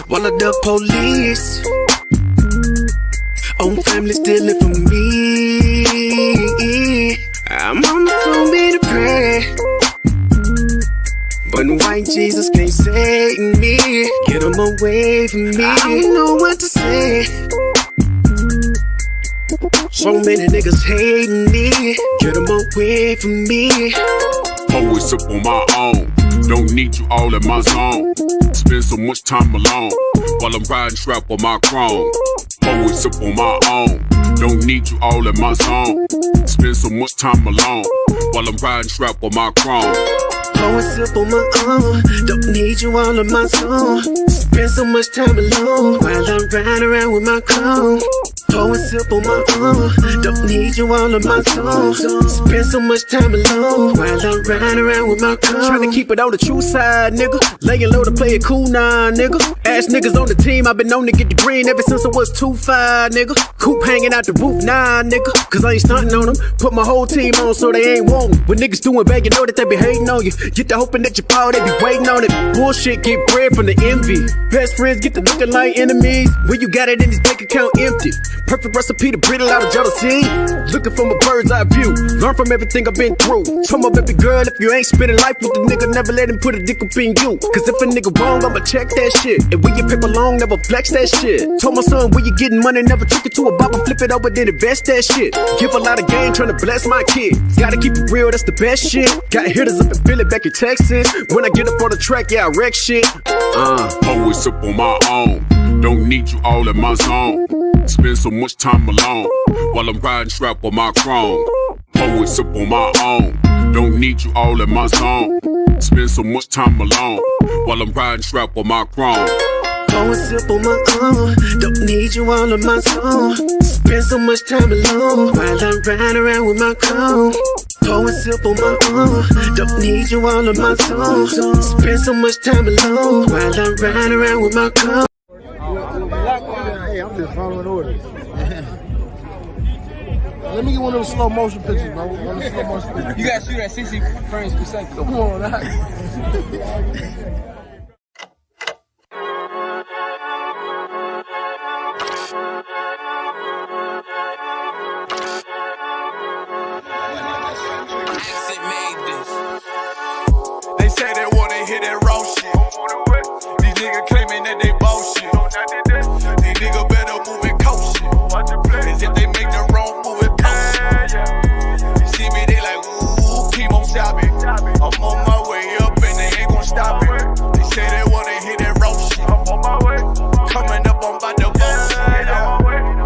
while the police own family stealing from me. I'm on the phone me to pray, but white Jesus can't save me. Get him away from me. I don't know what to say. So many niggas hating me. Get him away from me. Always up on my own. Don't need you all in my zone. Spend so much time alone while I'm riding strap on my chrome. Always up on my own. Don't need you all in my zone. Spend so much time alone while I'm riding strap on my chrome. Always up on my own. Don't need you all in my zone. Spend so much time alone while I'm riding around with my chrome. Always up on my own. Don't need you all in my zone. Spend so much time alone while I'm riding around with my chrome. Tryna keep it on the true side, nigga. Laying low to play it cool, nah, nigga. Ass niggas on the team, I've been known to get the green ever since I was 2-5, nigga. Coop hanging out the roof, nah, nigga. Cause I ain't stunting on them. Put my whole team on so they ain't wantin'. When niggas doing bad, you know that they be hating on you. Get the hoping that you fall, they be waiting on it. Bullshit, get bread from the envy. Best friends get to looking like enemies. When you got it in this bank account empty. Perfect recipe to brittle out of jealousy. Looking from a bird's eye view. Learn from everything I've been through. Told my baby girl, if you ain't spending life with the nigga, never let him put a dick up in you. Cause if a nigga wrong, I'ma check that shit. And when you paper long, never flex that shit. Told my son, when you getting money, never trick it to a bop and flip it over, then invest that shit. Give a lot of game, trying to bless my kids. Gotta keep it real, that's the best shit. Got hitters up in Philly, back in Texas. When I get up on the track, yeah, I wreck shit. Always up on my own. Don't need you all in my zone. Spend so much time alone while I'm riding strap on my chrome. Always up on my own. Don't need you all in my zone. Spend so much time alone while I'm riding strap on my chrome. Always up on my own. Don't need you all in my zone. Spend so much time alone while I'm riding around with my chrome. Always up on my own. Don't need you all in my zone. Spend so much time alone while I'm riding around with my chrome. Hey, I'm just following orders. Let me get one of those slow motion pictures, bro. One of the slow motion pictures. You gotta shoot at 60 frames per second. Come on, that. They say they wanna hear that raw shit. These niggas claiming that they bullshit. These niggas better move and coach shit. Cause if they make the wrong move and coach shit. You see me, they like, ooh, keep on shopping. I'm on my way up and they ain't gon' stop it. They say they wanna hear that raw shit. Coming up, I'm about to bullshit.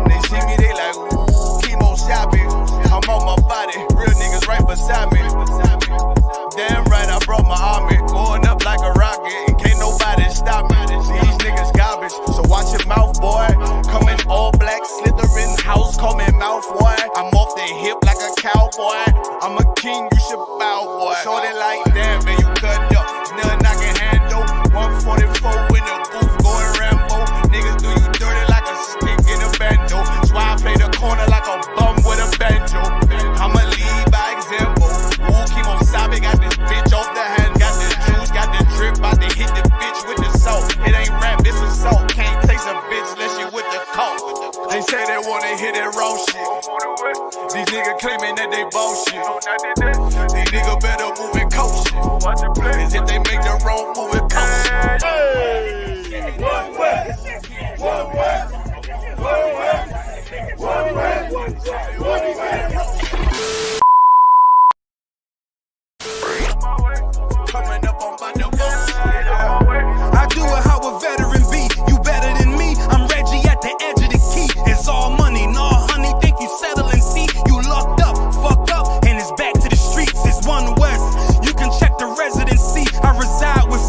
They see me, they like, ooh, keep on shopping. I'm on my body, real niggas right beside me. Damn right, I brought my army. Going up like a rocket, and can't nobody stop me. These niggas garbage, so watch your mouth, boy. Coming all black, slithering house, call me mouth, boy. I'm off the hip like a cowboy. I'm a king, you should bow, boy. Shorty like that, man, you cut up. Nothing I can handle. 144 in the booth, going Rambo. Niggas do you dirty like a stick in a bando. That's why I play the corner like a bum with a banjo. I'ma lead by example. Ooh, keep on sobbing, got this bitch off the hand. Got the juice, got the drip, about to hit the bitch with the salt. It ain't rap, it's assault. Can't taste a bitch unless you with the coke. They say they wanna hear that raw shit. These niggas claiming that they bullshit. These niggas better move and coach shit. Cause if they make the wrong move and coach shit. One way. One way. One way. One way. One way. Coming up on my new bullshit. I do it how a veteran be. You better than me. I'm Reggie at the edge of the key. It's all money, no honey. Think you settle and see. You locked up, fucked up, and it's back to the streets. It's One West. You can check the residency. I reside with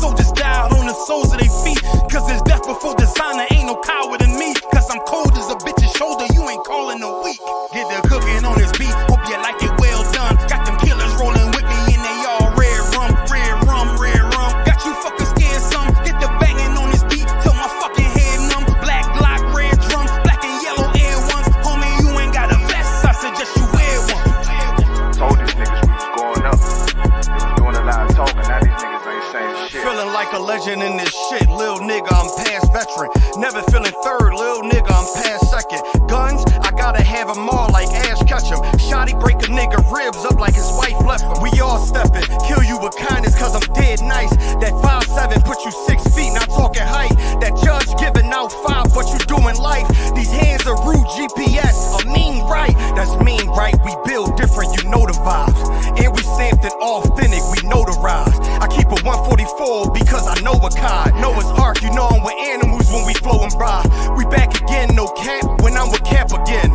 feeling like a legend in this shit. Lil nigga, I'm past veteran. Never feeling third, lil nigga, I'm past second. Guns, I gotta have them all like Ash Ketchum. Shotty break a nigga ribs up like his wife left him. We all steppin', kill you with kindness cause I'm dead nice. That 5'7" put you 6 feet, not talking height. That judge giving out 5, but you doing life. These hands are rude GPS, a mean right. That's mean right, we build different, you know the vibes. And we stamped it authentic, we notarized. I keep a 144 because I know a cod. Noah's Ark, you know I'm with animals when we flowin' by. We back again, no cap, when I'm with Cap again.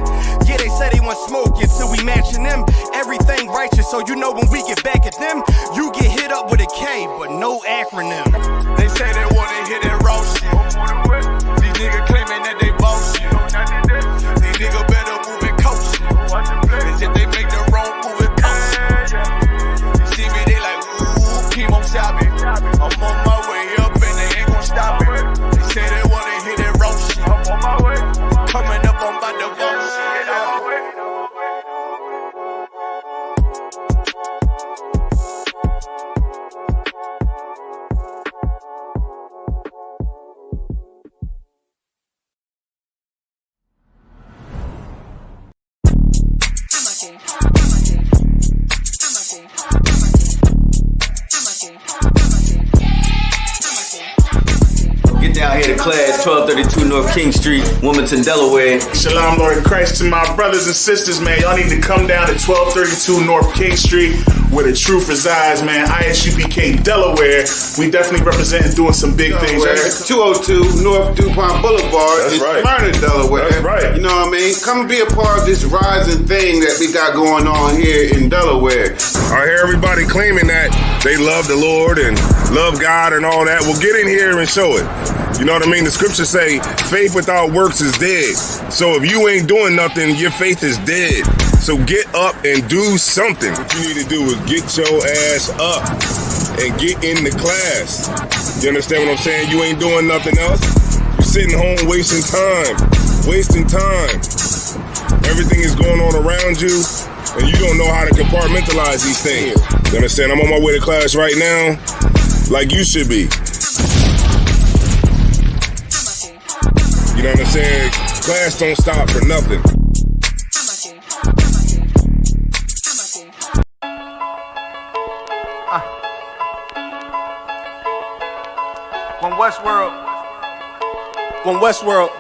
Yeah, they say they want smoke until we matching them. Everything righteous, so you know when we get back at them, you get hit up with a K, but no acronym. They say they wanna hear that raw shit. These niggas claiming that they boss shit. These niggas better move and coach shit. Cause if they make the wrong move, it cost shit. You see me, they like, ooh, keep on shopping. I'm on my way up and they ain't gon' stop it. They say they wanna hear that raw shit. I'm on my way. Coming up on my divorce. Get down here to class, 1232 North King Street, Wilmington, Delaware. Shalom, Lord in Christ, to my brothers and sisters, man. Y'all need to come down to 1232 North King Street, where the truth resides, man. ISUPK Delaware. We definitely representing doing some big things. 202 North DuPont Boulevard in Smyrna, Delaware. That's right. You know what I mean? Come and be a part of this rising thing that we got going on here in Delaware. I hear everybody claiming that they love the Lord and love God and all that. Well, get in here and show it. You know what I mean? The scriptures say faith without works is dead. So if you ain't doing nothing, your faith is dead. So get up and do something. What you need to do is get your ass up and get in the class. You understand what I'm saying? You ain't doing nothing else. You're sitting home wasting time. Everything is going on around you, and you don't know how to compartmentalize these things. You understand? I'm on my way to class right now, like you should be. You know what I'm saying? Class don't stop for nothing. When Westworld,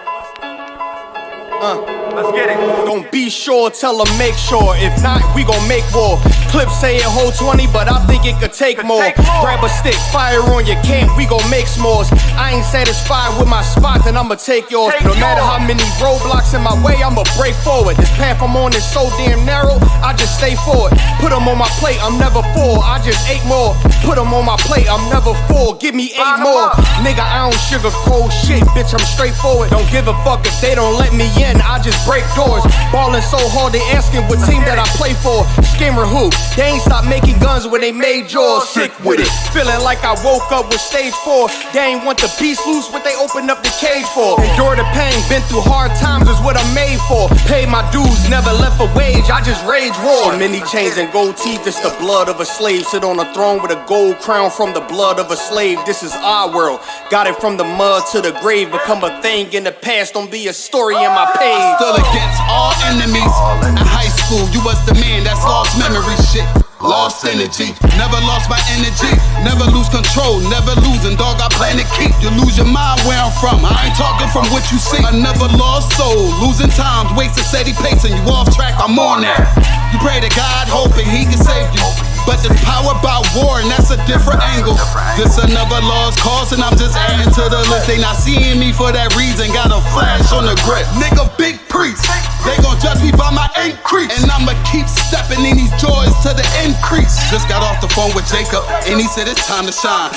let's get it. Don't be sure, tell them make sure. If not, we gon' make war. Clips say it hold 20, but I think it could take more. Grab a stick, fire on your camp, we gon' make s'mores. I ain't satisfied with my spot, then I'ma take yours. No matter how many roadblocks in my way, I'ma break forward. This path I'm on is so damn narrow, I just stay forward. Put them on my plate, I'm never full, I just ate more. Put them on my plate, I'm never full, give me 8 more. Nigga, I don't sugarcoat shit, bitch, I'm straightforward. Don't give a fuck if they don't let me in, I just break doors. Ballin' so hard, they asking what team that I play for. Skimmer who? They ain't stopped making guns when they made yours. Sick with it, feeling like I woke up with stage 4. They ain't want the beast loose, what they opened up the cage for. Endure the pain, been through hard times is what I'm made for. Paid my dues, never left a wage, I just rage war. So many chains and gold teeth, it's the blood of a slave. Sit on a throne with a gold crown from the blood of a slave. This is our world, got it from the mud to the grave. Become a thing in the past, don't be a story in my page. Still against all enemies. In high school, you was the man that's lost memory shit. Lost energy, never lost my energy. Never lose control, never losing, dog, I plan to keep. You lose your mind where I'm from, I ain't talking from what you see. I never lost soul, losing times, wasting steady pacing. You off track, I'm on that. You pray to God, hoping he can save you. But there's power about war, and that's a different angle. This another lost cause, and I'm just adding to the list. They not seeing me for that reason, got a flash on the grip. Nigga, big priest, they gon' judge me by my increase. And I'ma keep stepping in these joys to the increase. Just got off the phone with Jacob, and he said it's time to shine.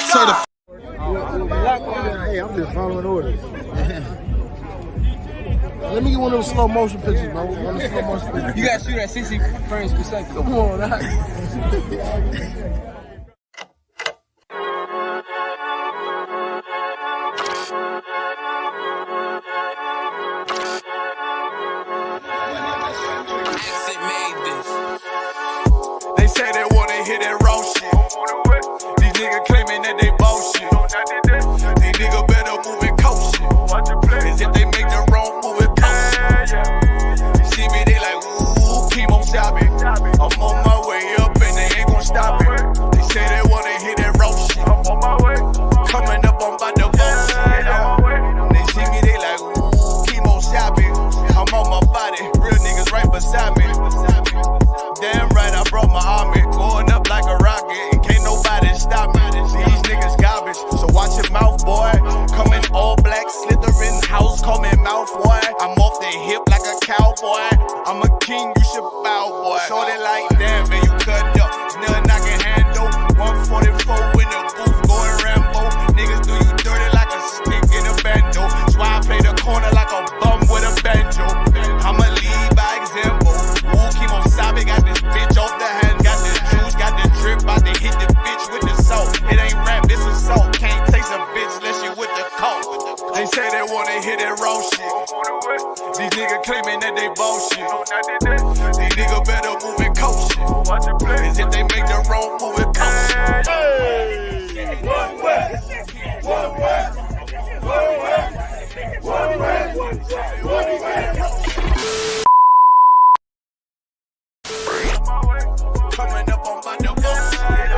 Hey, I'm just following orders. Let me get one of those slow motion pictures, bro. One of the slow motion pictures. You gotta shoot at 60 frames per second. Come on, They say they wanna hear that raw shit. These niggas claiming that they boss shit. These niggas better move and coast shit. Cause if they make the wrong move, it post shit. You see me, they like, ooh, chemo shopping. I'm on my way up and they ain't gon' stop it. They say they wanna hit that road shit. I'm on my way. Coming up, I'm about to boat shit. They see me, they like, ooh, chemo shopping. I'm on my body, real niggas right beside me. Damn right, I brought my army. Going up like a rocket, can't nobody stop me. These niggas garbage, so watch your mouth, boy. Coming all black, slithering house, call me mouth, boy. I'm off the hip like a cowboy. I'm a king, you should bow, boy. Shorty like, damn, man, you cut up. Nothing I can handle. 144 in the booth, going Rambo. Niggas do you dirty like a stick in a bando. That's why I play the corner like a bum with a banjo. I'ma lead by example. Ooh, Kimo Sabe got this bitch off the hand. Got the juice, got the drip, about to hit the bitch with the salt. It ain't rap, it's assault. Can't taste a bitch unless you with the coke. They say they wanna hit that raw shit. These niggas claiming that they bullshit. These niggas better move and coast shit. Cause if they make the wrong move, it post shit. One way. One way. One way. One way. One way. Coming up on my double shit.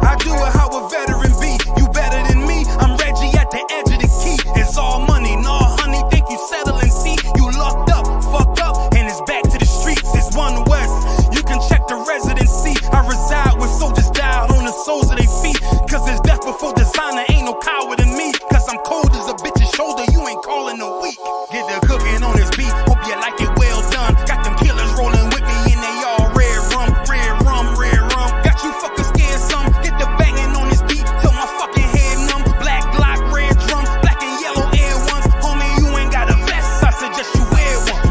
I do it how a veteran be. You better than me. I'm Reggie at the edge of the key. It's all money, no honey. Think you settling? See, you locked up, fuck up, and it's back to the streets. It's One West. You can check the residency. I reside with soldiers died on the soles of their feet. Cause it's death before designer. Ain't no coward in me. Cause I'm cold as a bitch's shoulder. You ain't calling a week. Get the cooking on this beat. Hope you like it well done. Got them killers rolling with me and they all red rum, red rum, red rum. Got you fuckers scared some. Get the banging on this beat till my fucking head numb. Black Glock, red drum, black and yellow air ones. Homie, you ain't got a vest. I suggest you wear one.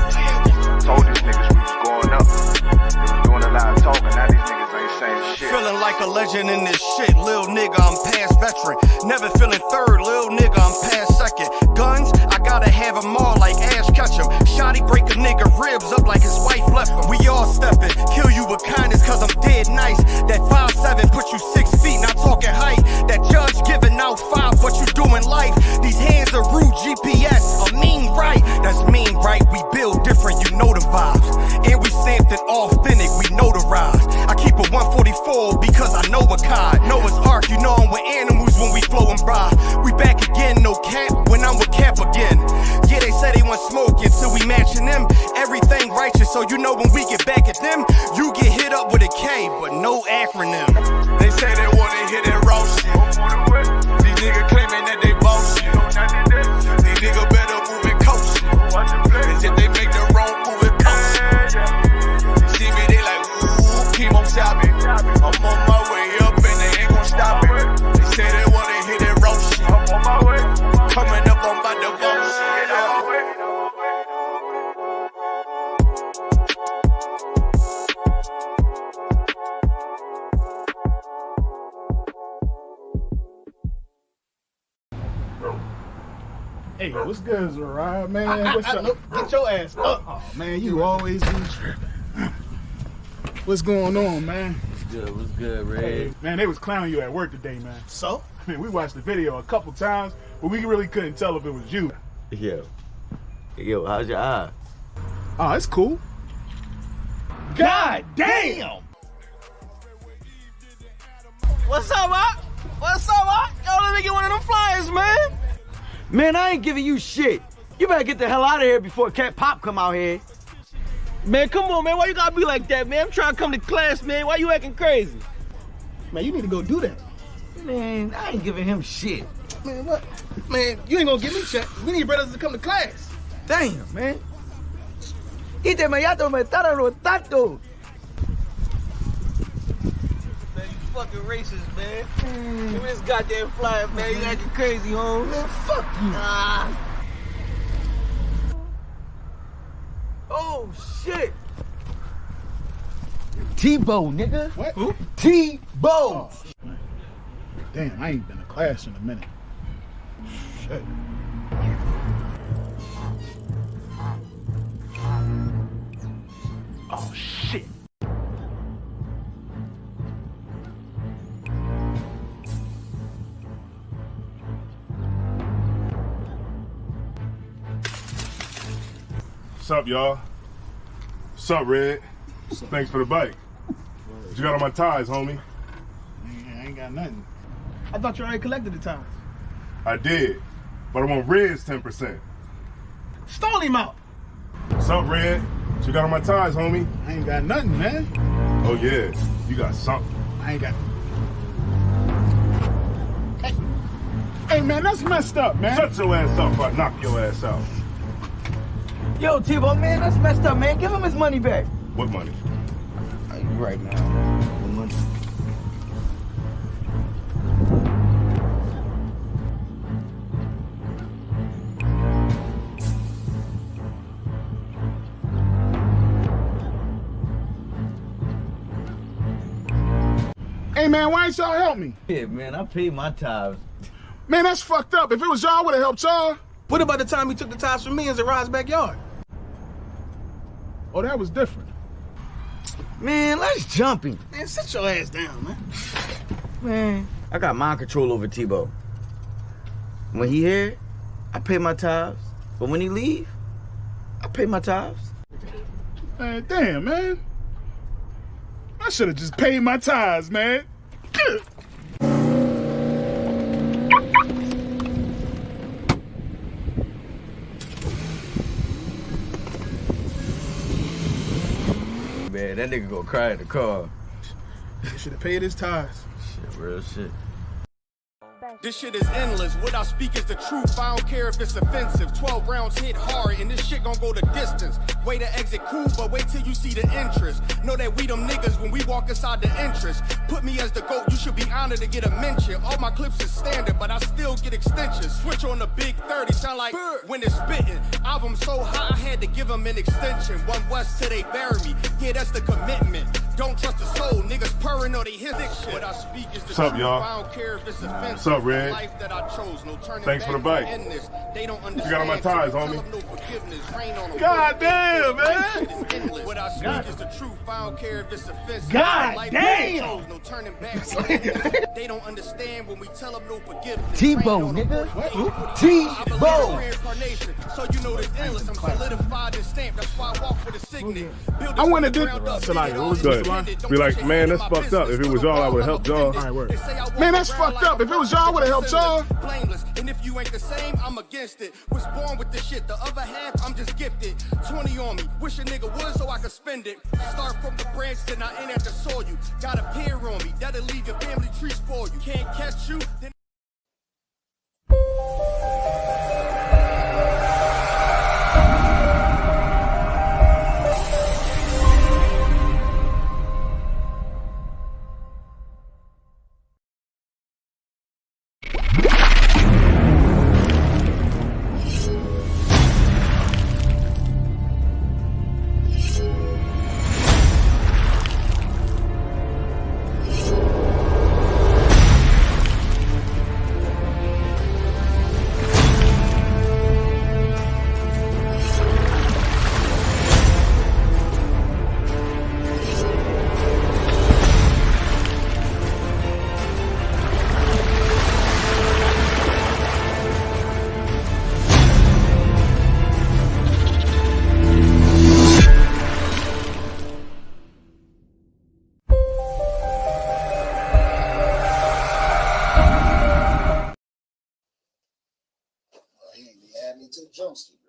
Told these niggas we was going up. They was doing a lot of talking. Now these niggas ain't saying shit. Feeling like a legend in this shit. Lil nigga, I'm past veteran. Never feeling third. Lil nigga, I'm past second. Guns, I gotta have them all like Ash Ketchum. Shotty break a nigga ribs up like his wife left him. We all stepping. Kill you with kindness cause I'm dead nice. That 5'7" put you 6 feet, not talking height. That judge giving out 5, what you doing life. These hands are rude GPS. A mean right. That's mean right. We build different, you know the vibes. And we stamped it authentic, we notarized. I keep a 144 because I know a cod. Noah's Ark, you know I'm with animals when we flowing by. We back again, no cap, when I'm with Cap again. Yeah, they say they want smoke until we matching them. Everything righteous, so you know when we get back at them, you get hit up with a K, but no acronym. They say they wanna hit that raw shit. These niggas claiming that they bullshit. These niggas better move and coast shit. Cause if they make the wrong move, it post shit. You see me, they like, ooh, chemo shopping. I'm on my way up and they ain't gon' stop it. They say they wanna hit that raw shit. I'm on my way. Coming up, I'm about to boat shit. Hey, what's good, Zariah, man? What's up? Get your ass up. Oh, man, you always do tripping. What's going on, man? What's good, Red? Hey, man, they was clowning you at work today, man. So? I mean, we watched the video a couple times, but we really couldn't tell if it was you. Yo, how's your eye? Oh, it's cool. God damn! What's up, Rock? What's up, Rock? Yo, let me get one of them flyers, man. Man, I ain't giving you shit. You better get the hell out of here before Cat Pop come out here. Man, come on, man. Why you gotta be like that, man? I'm trying to come to class, man. Why you acting crazy? Man, you need to go do that. Man, I ain't giving him shit. Man, what? Man, you ain't gonna give me shit. We need brothers to come to class. Damn, man. Ite me yato me tararo tato. Man, you fucking racist, man. Give me this goddamn flyer, man. You acting crazy, home. Man, fuck you. Oh, shit. T-Bow, nigga. What? Who? T-Bow. Oh, damn, I ain't been to class in a minute. Shit. Oh, shit. What's up, y'all? What's up, Red? Thanks for the bike. What you got on my ties, homie? I ain't got nothing. I thought you already collected the tires. I did, but I want Red's 10%. Stall him out. What's up, Red? What you got on my ties, homie? I ain't got nothing, man. Oh, yeah. You got something. I ain't got. Hey, man, that's messed up, man. Shut your ass up or I knock your ass out. Yo, T-Bo, man, that's messed up, man. Give him his money back. What money? You right, man. The money. Hey, man, why ain't y'all help me? Yeah, man, I paid my tithes. Man, that's fucked up. If it was y'all, I would have helped y'all. What about the time he took the tires from me in Zariah's backyard? Oh, that was different. Man, let's jump him. Man, sit your ass down, man. Man, I got mind control over T-Bo. When he here, I pay my tithes. But when he leave, I pay my tithes. Man, damn, man. I should have just paid my tithes, man. Man, that nigga gonna cry in the car. He should have paid his tithes. Shit, real shit. This shit is endless. What I speak is the truth. I don't care if it's offensive. 12 rounds hit hard, and this shit gon' go the distance. Way to exit cool, but wait till you see the interest. Know that we them niggas when we walk inside the entrance. Put me as the GOAT, you should be honored to get a mention. All my clips is standard, but I still get extensions. Switch on the big 30, sound like when it's spitting. Album so high, I had to give them an extension. One West till they bury me. Yeah, that's the commitment. Don't trust the soul, niggas purring or they hit shit. What I speak is the What's up, truth. y'all? I don't care if it's offensive. What's up, Red? Life that I chose, no turning Thanks for the back bike. in this. They don't What you got on my ties, homie? God damn, man. What I speak is the truth. I don't care if it's offensive. God Life damn. that I chose, no turning back. They don't understand when we tell them no forgiveness. T-Bo, nigga. T-Bo. Reincarnation, so you know this endless. I'm solidified and stamped. That's why I walk with a signet. I went and did Salaya. What was Good. good? Be like, man, that's fucked up. If it was y'all, I would have helped y'all. All right, word. Man, that's fucked up. If it was y'all, I would have helped y'all. Blameless. And if you ain't the same, I'm against it. Was born with the shit. The other half, I'm just gifted. 20 on me. Wish a nigga would so I could spend it. Start from the branch, then I ain't at the soil. You got a peer on me. That'll leave your family tree spoil you. Can't catch you, then To the jump street.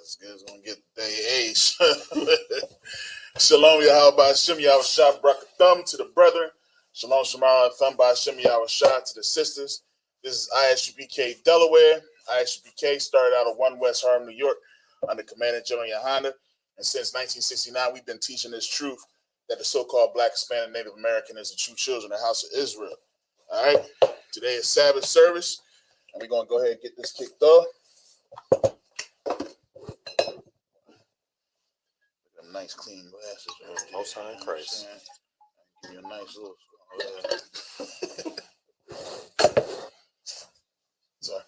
That's good. It's gonna get day age. Shalom, Yahweh Hashem, Yahweh Shah, Brakathum to the brethren. Shalom, Shemar, Thumb by Hashem, Yahweh Shah to the sisters. This is ISUPK Delaware. ISUPK started out of 1 West Harlem, New York, under Commander General Yohana. And since 1969, we've been teaching this truth that the so-called Black, Hispanic, Native American is the true children of the house of Israel. All right. Today is Sabbath service. And we're going to go ahead and get this kicked off. Them nice clean glasses. Right? Most High in Christ. Give you a nice little. Sorry.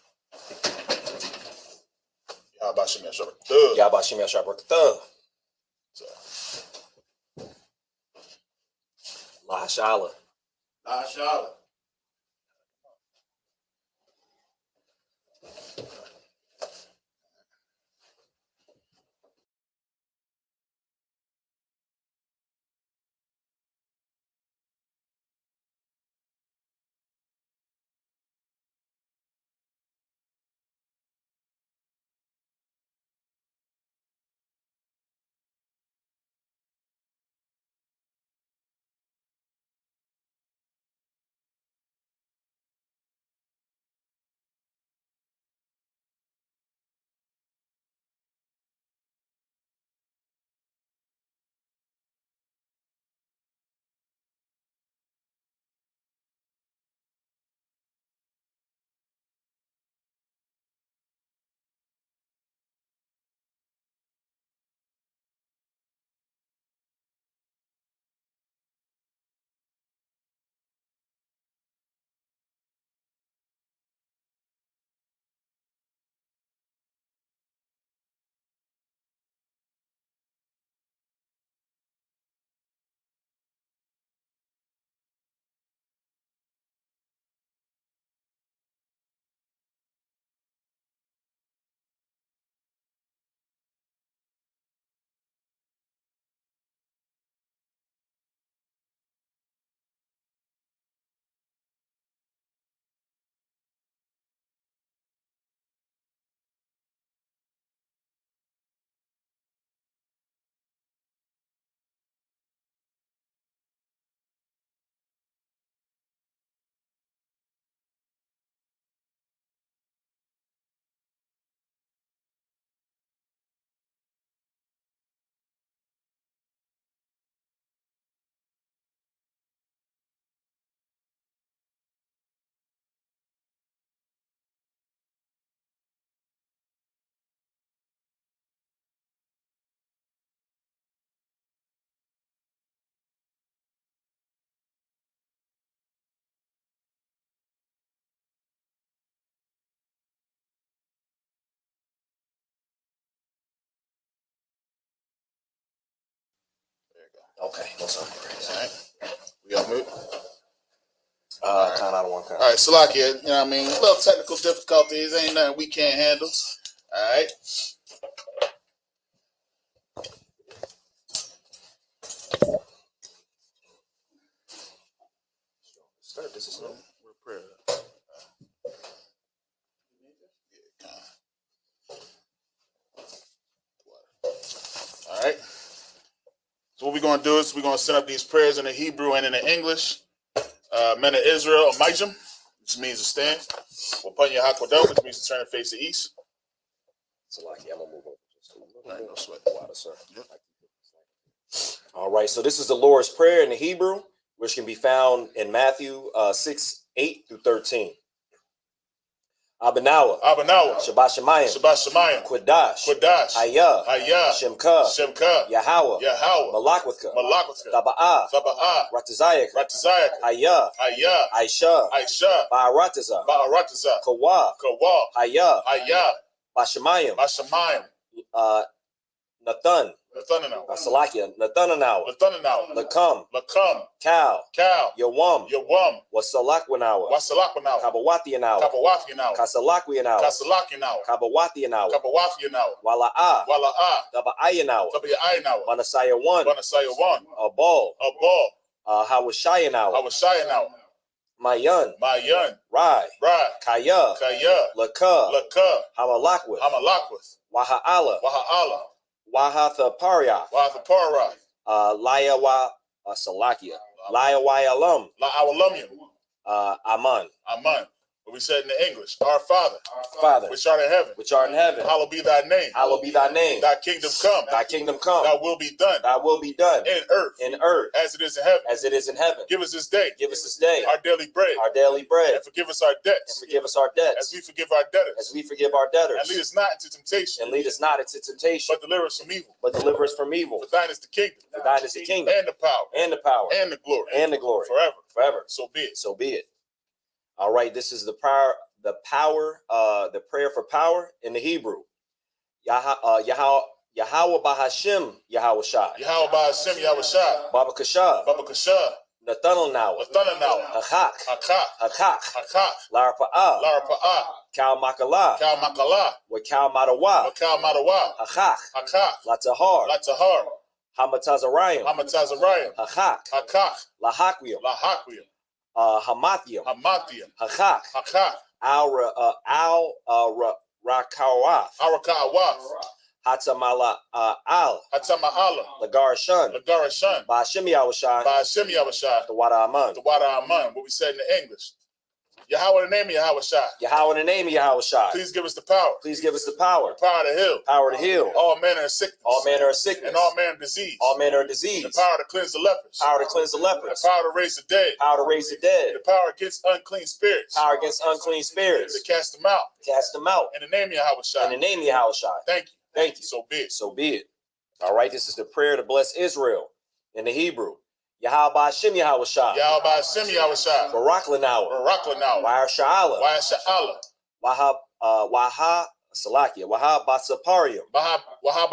Yabashim Yashabrak Thug. Yabashim Yashabrak Thug. La Shala. La Shala. Okay, what's up? All right. We got move. Count out of one count. All right, Salakia, you know what I mean? A little technical difficulties. Ain't nothing we can't handle. All right. Start this is no prayer. All right. So what we're going to do is we're going to set up these prayers in the Hebrew and in the English. Men of Israel, Amijim, which means to stand. Upanya Hakwadam, which means to turn and face the east. Salaki, I'm going to move over just a little bit. No sweat. Water, sir. Yep. All right, so this is the Lord's Prayer in the Hebrew, which can be found in Matthew 6:8-13. Abanawa, Shabbat Shemayim, Quadash, Hayah, Shemka, Yahweh, Malakwika, Taba'ah, Ratazayik, Hayah, Aisha, Ba'arataza, Kawa, Hayah, Bashamayim, Nathan, Salakia, Nathanawa, Lakam, Cal, Yawam, Wasalakwanawa, Kabawatianawa, Kasalakwanawa, Kabawatianawa, Wala'ah, Taba'ayanawa, Manasaya 1, Abal, Hawashayanawa, Mayan, Rai, Kaya, Laka, Hamalakwith, Waha'ala, Wahathaparia, Layawa, Salakia, Layawayalam, La'awalumium, Aman. What we said in the English. Our Father. Father, Which art in heaven. which art in heaven. Hallowed be thy name. Hallowed be thy name. Thy kingdom come. Thy kingdom come. Thy will be done. Thy will be done. In earth. In earth. As it is in heaven. As it is in heaven. Give us this day. Give us this day. Our daily bread. Our daily bread. And forgive us our debts. And forgive us our debts. As we forgive our debtors. As we forgive our debtors. And lead us not into temptation. And lead us not into temptation. But deliver us from evil. But deliver us from evil. For thine is the kingdom. For thine is the kingdom. And the power. And the power. And the glory. And the glory. Forever. Forever. So be it. So be it. All right. This is the prayer. The prayer for power in the Hebrew. Yahweh Bahashim Yahweh Shai. Yahweh Bahashim Yahweh Shai. Baba Kashah. Baba Kashah. Nathanael Now. Nathanael Now. Hakak. Hakak. Hakak. Hakak. Lara Pa'ah. Lara Pa'ah. Kal Makala. Kal Makala. Wakal Madawa. Wakal Madawa. Hakak. Hakak. Latahar. Latahar. Hamatazarayim. Hamatazarayim. Hakak. Hakak. Lahakwiyam. Lahakwiyam. Hamathiam. Hamathiam. Hakak. Hakak. Rakawath. Arakawath. Hatamala Al. Hatama'ala. Lagarashan. Lagarashan. Bashim Yahushai. Bashim Yahushai. The Wada Aman. The Wada Aman. What we said in the English. Yahweh, the name of Yahweh Shai. Yahweh, the name of Yahweh Shai. Please give us the power. Please give us the power. The power to heal. Power to heal. All manner of sickness. All manner of sickness. And all manner of disease. All manner of disease. The power to cleanse the lepers. Power to cleanse the lepers. The power to raise the dead. Power to raise the dead. The power against unclean spirits. Power against unclean spirits. To cast them out. Cast them out. In the name of Yahweh Shai. In the name of Yahweh Shai. Thank you. Thank you. So be it. So be it. All right. This is the prayer to bless Israel in the Hebrew. Yahweh Ba'ashim Yahweh Shai. Yahweh Ba'ashim Yahweh Shai. Barak Lanawa. Barak Lanawa. Wa'ar Sha'ala. Wa'ar Sha'ala. Waha Salakia. Waha Basaparium. Waha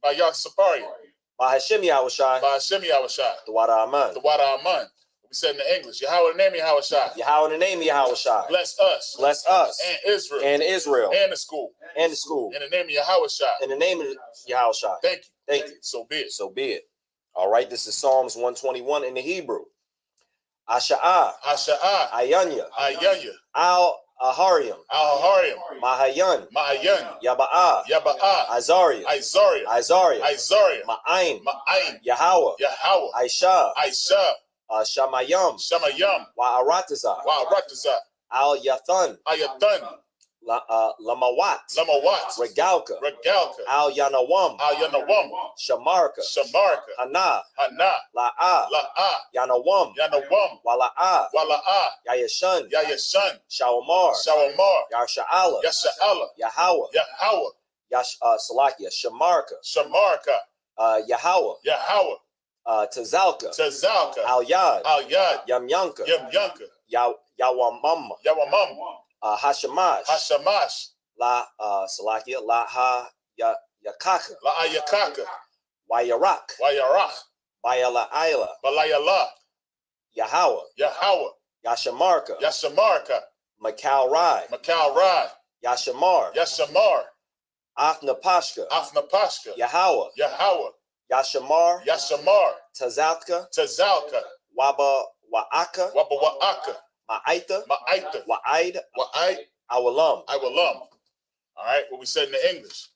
Bayasaparium. Bahashim Yahweh Shai. Bahashim Yahweh Shai. The Wada Aman. The Wada Aman. We said in the English. Yahweh, the name of Yahweh Shai. Yahweh, the name of Yahweh Shai. Bless us. Bless us. And Israel. And Israel. And the school. And the school. In the name of Yahweh Shai. In the name of Yahweh Shai. Thank you. Thank you. So be it. So be it. All right. This is Psalms 121 in the Hebrew. Asha'ah. Asha'ah. Ayanya. Ayanya. Al-Ahariam. Al-Ahariam. Mahayan. Mahayan. Yaba'ah. Yaba'ah. Azaria. Izaria. Izaria. Izaria. Ma'ain. Ma'ain. Yahweh. Yahweh. Aisha. Aisha. Shamayam. Shamayam. Wa'aratazah. Wa'aratazah. Al-Yathan. Al-Yathan. Lamawat. Lamawat. Regalka. Regalka. Al-Yanawam. Al-Yanawam. Shamarka. Shamarka. Hana. Hana. La'a. La'a. Yanawam. Yanawam. Wala'a. Wala'a. Yayashan. Yayashan. Shawamar. Shawamar. Yasha'ala. Yasha'ala. Yahweh. Yahweh. Salakia. Shamarka. Shamarka. Yahweh. Yahweh. Tazalka. Tazalka. Al-Yad. Al-Yad. Yamyanka. Yamyanka. Yawamam. Yawamam. Hashamash. Hashamash. Salakia. Yakaka. Yakaka. Wayarak. Wayarak. Bayala. Balayala. Yahweh. Yahweh. Yashamarka. Yashamarka. Makal Rai. Makal Rai. Yashamar. Yashamar. Afnapashka. Afnapashka. Yahweh. Yahweh. Yashamar. Yashamar. Tazalka. Tazalka. Waba Wa'aka. Waba Wa'aka. Ma'aita. Ma'aita. Wa'aid. Wa'aid. Awalam. Awalam. All right, what we said in the English.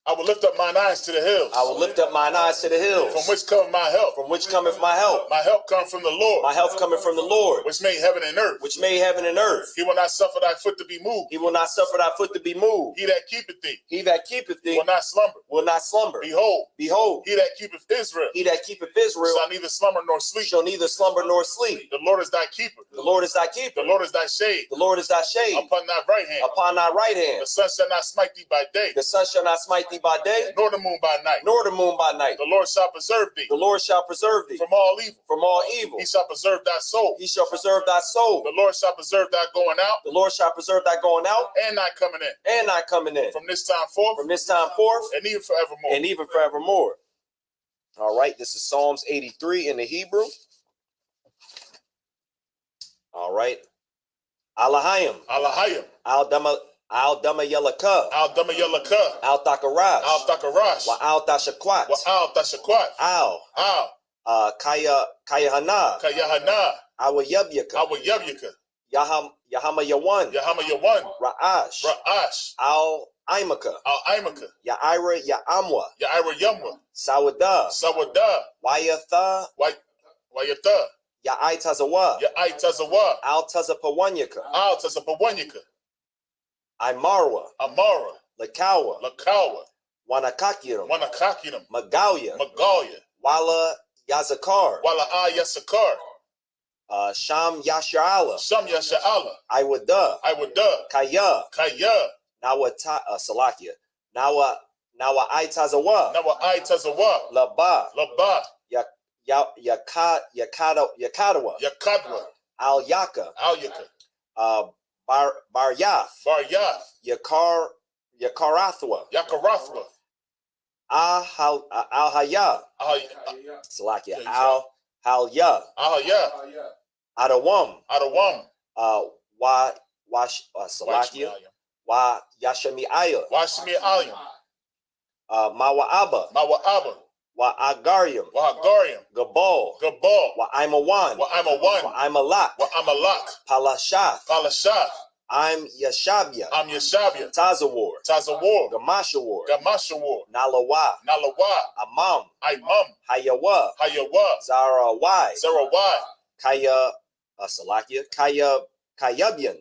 I will lift up mine eyes to the hills. I will lift up mine eyes to the hills. From which cometh my help. From which cometh my help. My help comes from the Lord. My help cometh from the Lord. Which made heaven and earth. Which made heaven and earth. He will not suffer thy foot to be moved. He will not suffer thy foot to be moved. He that keepeth thee. He that keepeth thee. Will not slumber. Will not slumber. Behold. Behold. He that keepeth Israel. He that keepeth Israel. Shall neither slumber nor sleep. Shall neither slumber nor sleep. The Lord is thy keeper. The Lord is thy keeper. The Lord is thy shade. The Lord is thy shade. Upon thy right hand. Upon thy right hand. The sun shall not smite thee by day. The sun shall not smite thee by day. Nor the moon by night. Nor the moon by night. The Lord shall preserve thee. The Lord shall preserve thee. From all evil. From all evil. He shall preserve thy soul. He shall preserve thy soul. The Lord shall preserve thy going out. The Lord shall preserve thy going out. And thy coming in. And thy coming in. From this time forth. From this time forth. And even forevermore. And even forevermore. All right. This is Psalms 83 in the Hebrew. All right. Alahayim. Alahayim. Al-Dama Yelaka. Al-Dama Yelaka. Al-Takarash. Al-Takarash. Wa-Al-Tashakwat. Wa-Al-Tashakwat. Al. Kayahana. Kayahana. Awayabyaka. Awayabyaka. Yahama Yawan. Yahama Yawan. Ra'ash. Ra'ash. Al-Imaka. Al-Imaka. Ya'ira Ya'amwa. Ya'ira Yamwa. Sawada. Sawada. Wayatha. Wayatha. Ya Aitazawa. Ya Aitazawa. Al Tazapawanyaka. Al Tazapawanyaka. Imarwa. Amara. Lakawa. Lakawa. Wanakakiram. Wanakakiram. Magalia. Magalia. Wala Yazakar. Wala Yasakar. Sham Yasha'ala. Sham Yasha'ala. Iwada. Kaya. Kaya. Nawa Salakia. Nawa Aitazawa. Nawa Aitazawa. Laba. Yakadawa. Al Yaka. Baryath. Yakarathwa. Al Haya. Salakia. Al Halya. Adawam. Salakia. Wa Yashami Aya. Mawa'aba. Wa Agarium. Gabal. Wa Imawan. Wa Imalak. Palashath. I'm Yashabia. Tazawar. Gamashawar. Nalawa. Amam. Hayawa. Zarawai. Kaya. Salakia. Kayabian.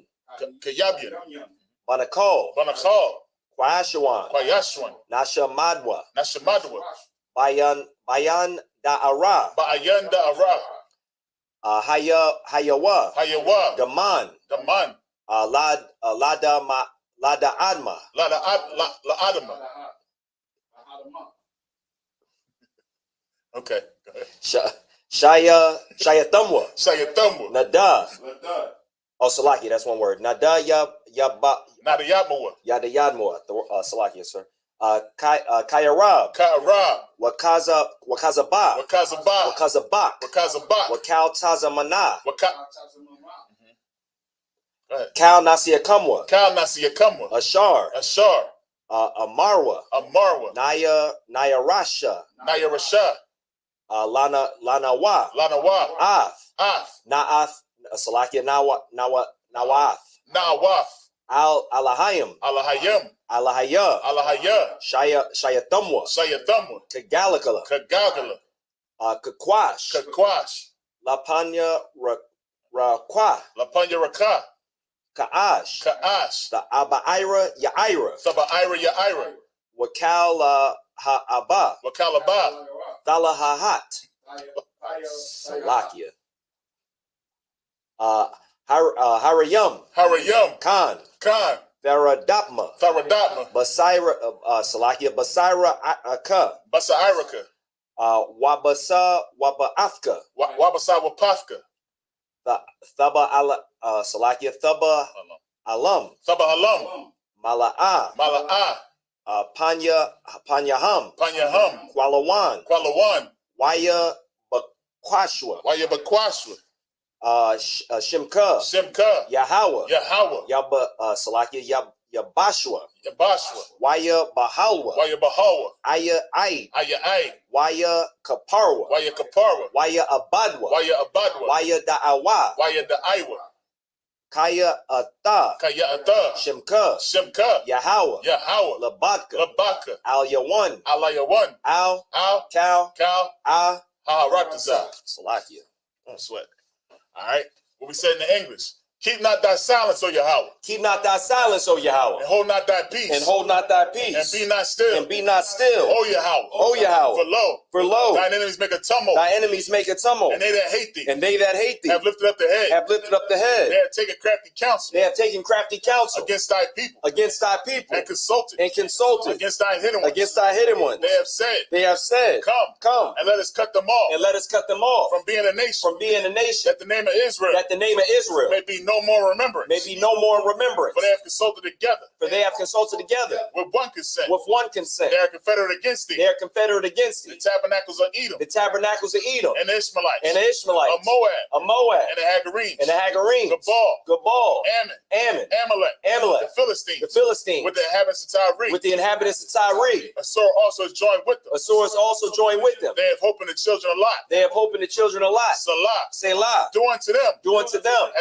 Banakal. Kwayashwan. Nashamadwa. Bayan Da'ara. Hayawa. Gaman. Lada Adma. Okay. Go ahead. Shayathumwa. Nada. Oh, Salaki, that's one word. Nada Yadayadmua. Salaki, sir. Kayarab. Wakazabak. Wakal Tazamana. Kal Nasiakamwa. Ashar. Amarwa. Naya Rasha. Lanawa. Na'ath. Salakia Nawath. Al Alahayim. Alahaya. Shayathumwa. Kagalakala. Kakwash. Lapanya Rakwa. Ka'ash. The Abaira Yaira. Wakal Ha'aba. Thalahahat. Salakia. Harayum. Khan. Tharadapma. Basaira. Salakia. Basaira Aka. Waba'athka. Thaba Salakia. Thaba Alam. Mala'a. Panyaham. Kwalawan. Waya Bakwashwa. Shimka. Yahawa. Salakia. Yabashwa. Waya Bahalwa. Aya Ai. Waya Kaparwa. Waya Abadwa. Waya Da'awa. Kaya Ata. Shimka. Yahawa. Labaka. Al Yawan. Al Kal. Salakia. Don't sweat. All right. What we said in the English. Keep not thy silence, O Yahweh. Keep not thy silence, O Yahweh. And hold not thy peace. And hold not thy peace. And be not still. And be not still. O Yahweh. O Yahweh. For lo. Thine enemies make a tumult. And they that hate thee. Have lifted up the head. They have taken crafty counsel. Against thy people. And consulted. Against thy hidden ones. They have said. Come. And let us cut them off. From being a nation. That the name of Israel. May be no more remembrance. For they have consulted together. With one consent. They are confederate against thee. The tabernacles of Edom. And the Ishmaelites. Of Moab. And the Hagarenes. Gabal. Ammon. Amalek. The Philistines. With the inhabitants of Tyre. Assur also is joined with them. They have hope in the children of Lot. Salah. Selah. Do unto them.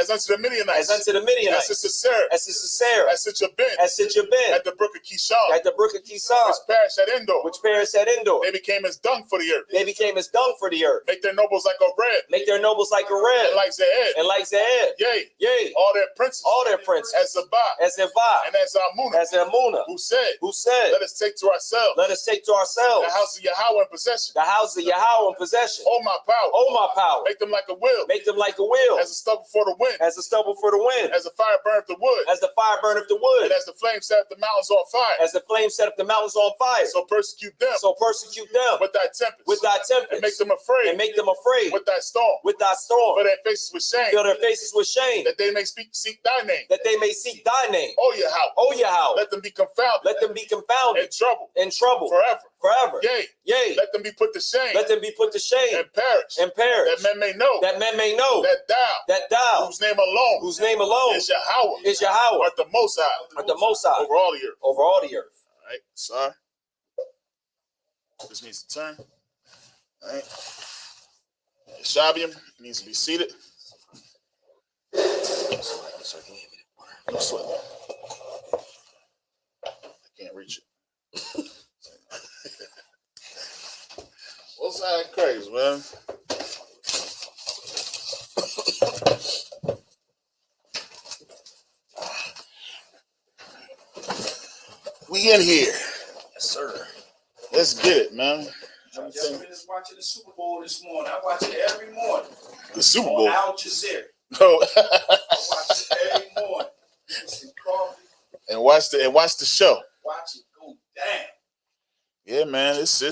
As unto the Midianites. Midianites. As unto the Midianites. As to Sisera. As to Sisera. As to Jabin. As to Jabin. At the brook of Kishon. At the brook of Kishon. Which perished at Endor. Which perished at Endor. They became as dung for the earth. They became as dung for the earth. Make their nobles like a red. Make their nobles like a red. And like Zeed. And like Zeed. Yea. Yea. All their princes. All their princes. As Zabah. As Zabah. And as Amunah. As Amunah. Who said. Let us take to ourselves. Let us take to ourselves. The house of Yahweh in possession. The house of Yahweh in possession. Oh my power. Oh my power. Make them like a wheel. Make them like a wheel. As a stubble for the wind. As a stubble for the wind. As the fire burneth the wood. As the fire burneth the wood. And as the flame set up the mountains on fire. As the flame set up the mountains on fire. So persecute them. With thy tempest. With thy tempest. And make them afraid. And make them afraid. With thy storm. With thy storm. Fill their faces with shame. Fill their faces with shame. That they may seek thy name. That they may seek thy name. Oh Yahweh. Oh Yahweh. Let them be confounded. Let them be confounded. In trouble. In trouble. Forever. Forever. Yea. Yea. Let them be put to shame. Let them be put to shame. And perish. And perish. That men may know. That men may know. That thou. Whose name alone. Is Yahweh. Is Yahweh. Art the Most High. Art the Most High. Over all the earth. Over all the earth. All right. Sorry. This needs to turn. All right. Shabiam needs to be seated. No sweat. I can't reach it. What's that crazy, man? We in here. Yes, sir. Let's get it, man. I just finished watching the Super Bowl this morning. I watch it every morning. The Super Bowl? Al Jazeera. No. I watch it every morning. With some coffee. And watch the show. Watch it go down. Yeah, man, it's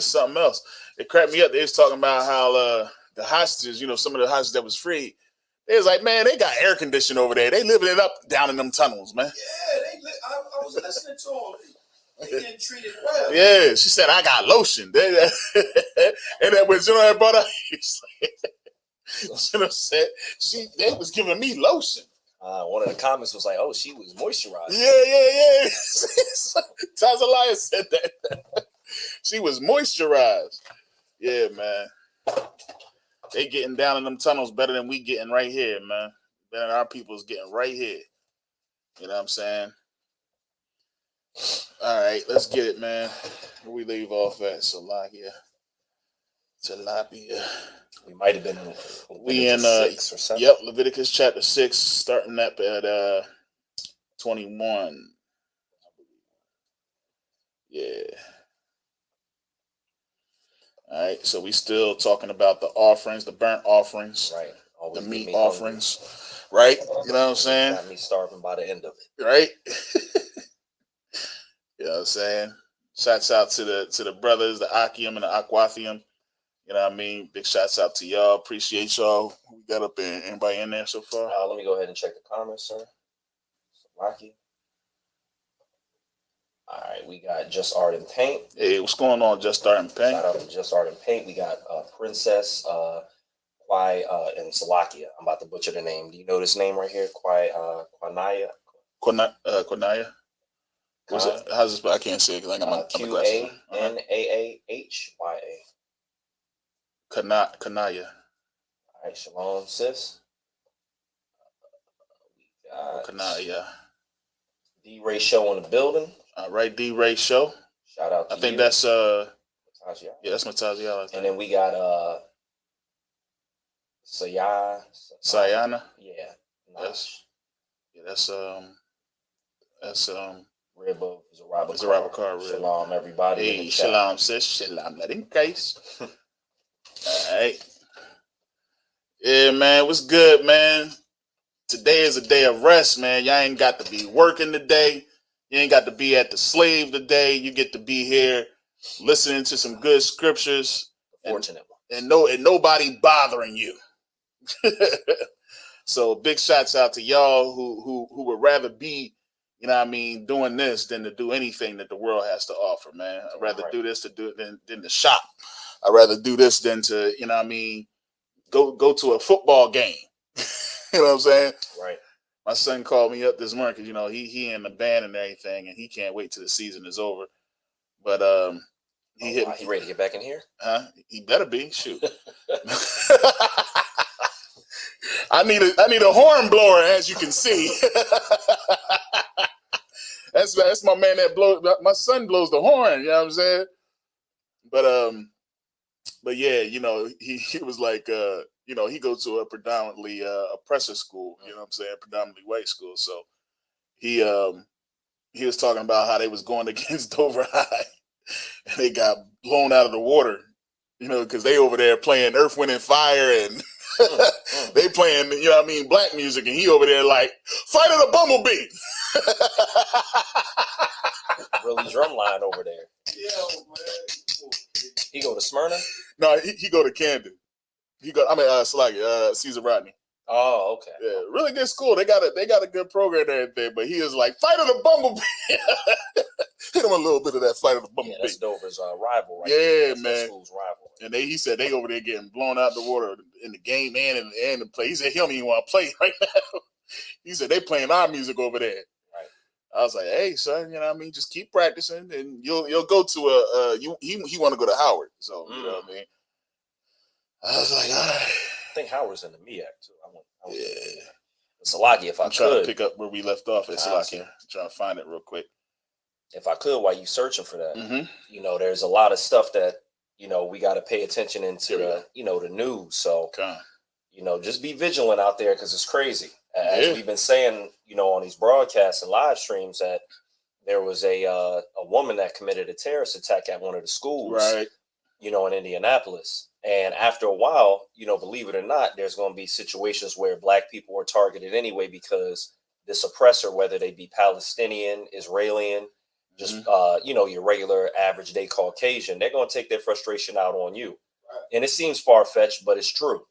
something else. It cracked me up. They was talking about how the hostages, some of the hostages that was free, they was like, man, they got air conditioning over there. They living it up down in them tunnels, man. Yeah, I was listening to them. They getting treated well. Yeah, she said, I got lotion. And then when General brought up, General said, they was giving me lotion. One of the comments was like, oh, she was moisturized. Yeah. Tazaliah said that. She was moisturized. Yeah, man. They getting down in them tunnels better than we getting right here, man. Better than our people's getting right here. You know what I'm saying? All right, let's get it, man. Where we leave off at? Tilapia. We might have been in 6 or 7. Yep, Leviticus chapter 6, starting up at 21. Yeah. All right, so we still talking about the offerings, the burnt offerings, right? Always the meat offerings, right? You know what I'm saying? Got me starving by the end of it, right? You know what I'm saying? Shouts out to the brothers, the Achium and the Aquathium. You know what I mean? Big shouts out to y'all. Appreciate y'all. We got up in anybody in there so far? Let me go ahead and check the comments, sir. Rocky. All right, we got Just Art and Paint. Hey, what's going on, Just Art and Paint? Shout out to Just Art and Paint. We got Princess Kwai and Salakia. I'm about to butcher the name. Do you know this name right here? Quanaya. Quanaya. What's it? How's this? I can't say it because I got my Quanaahya. Kanaya. All right, shalom, sis. We got Kanaya. D-Ray Show in the building. All right, D-Ray Show. Shout out to I think you. that's Mataziel. Yeah, that's Mataziel. And then we got Sayana. Yeah. Nice. That's Rib of Zarabakar. Zarabakar. Shalom, everybody. Hey, shalom, sis. Shalom, not in case. All right. Yeah, man. What's good, man? Today is a day of rest, man. Y'all ain't got to be working today. You ain't got to be at the slave today. You get to be here listening to some good scriptures. And nobody bothering you. So big shouts out to y'all who would rather be, you know what I mean, doing this than to do anything that the world has to offer, man. I'd rather do this than to shop. I'd rather do this than to, you know what I mean, go to a football game. You know what I'm saying? Right. My son called me up this morning because, you know, he in the band and everything, and he can't wait till the season is over. But he hit me. He ready to get back in here? Huh? He better be. Shoot. I need a horn blower, as you can see. That's my man that blows. My son blows the horn. You know what I'm saying? But yeah, you know, he was like, you know, he goes to a predominantly oppressor school. You know what I'm saying? Predominantly white school. So he was talking about how they was going against Dover High, and they got blown out of the water. You know, because they over there playing Earth, Wind, and Fire, and they playing, you know what I mean, black music, and he over there like, Fight of the Bumblebee. Really drumline over there. Yeah, man. He go to Smyrna? No, he go to Camden. Caesar Rodney. Oh, okay. Yeah, really good school. They got a good program and everything, but he is like, Fight of the Bumblebee. Hit him a little bit of that Fight of the Bumblebee. Yeah, that's Dover's rival, right? Yeah, that's man. That school's rival. And he said they over there getting blown out the water in the game and the play. He said he don't even want to play right now. He said they playing our music over there. Right. I was like, hey, son, you know what I mean? Just keep practicing, and you'll go to he want to go to Howard, so you know what I mean. I was like, all right. I think Howard's in the MEAC too. Yeah. Salaki, if I I'm could. trying to pick up where we left off at Salaki. Trying to find it real quick. If I could, while you searching for that, you know, there's a lot of stuff that, you know, we got to pay attention into the news. So, you know, just be vigilant out there because it's crazy. As we've been saying, you know, on these broadcasts and live streams, that there was a woman that committed a terrorist attack at one of the schools, right? You know, in Indianapolis. And after a while, you know, believe it or not, there's going to be situations where black people are targeted anyway because this oppressor, whether they be Palestinian, Israeli, just, you know, your regular average day Caucasian, they're going to take their frustration out on you. And it seems far-fetched, but it's true.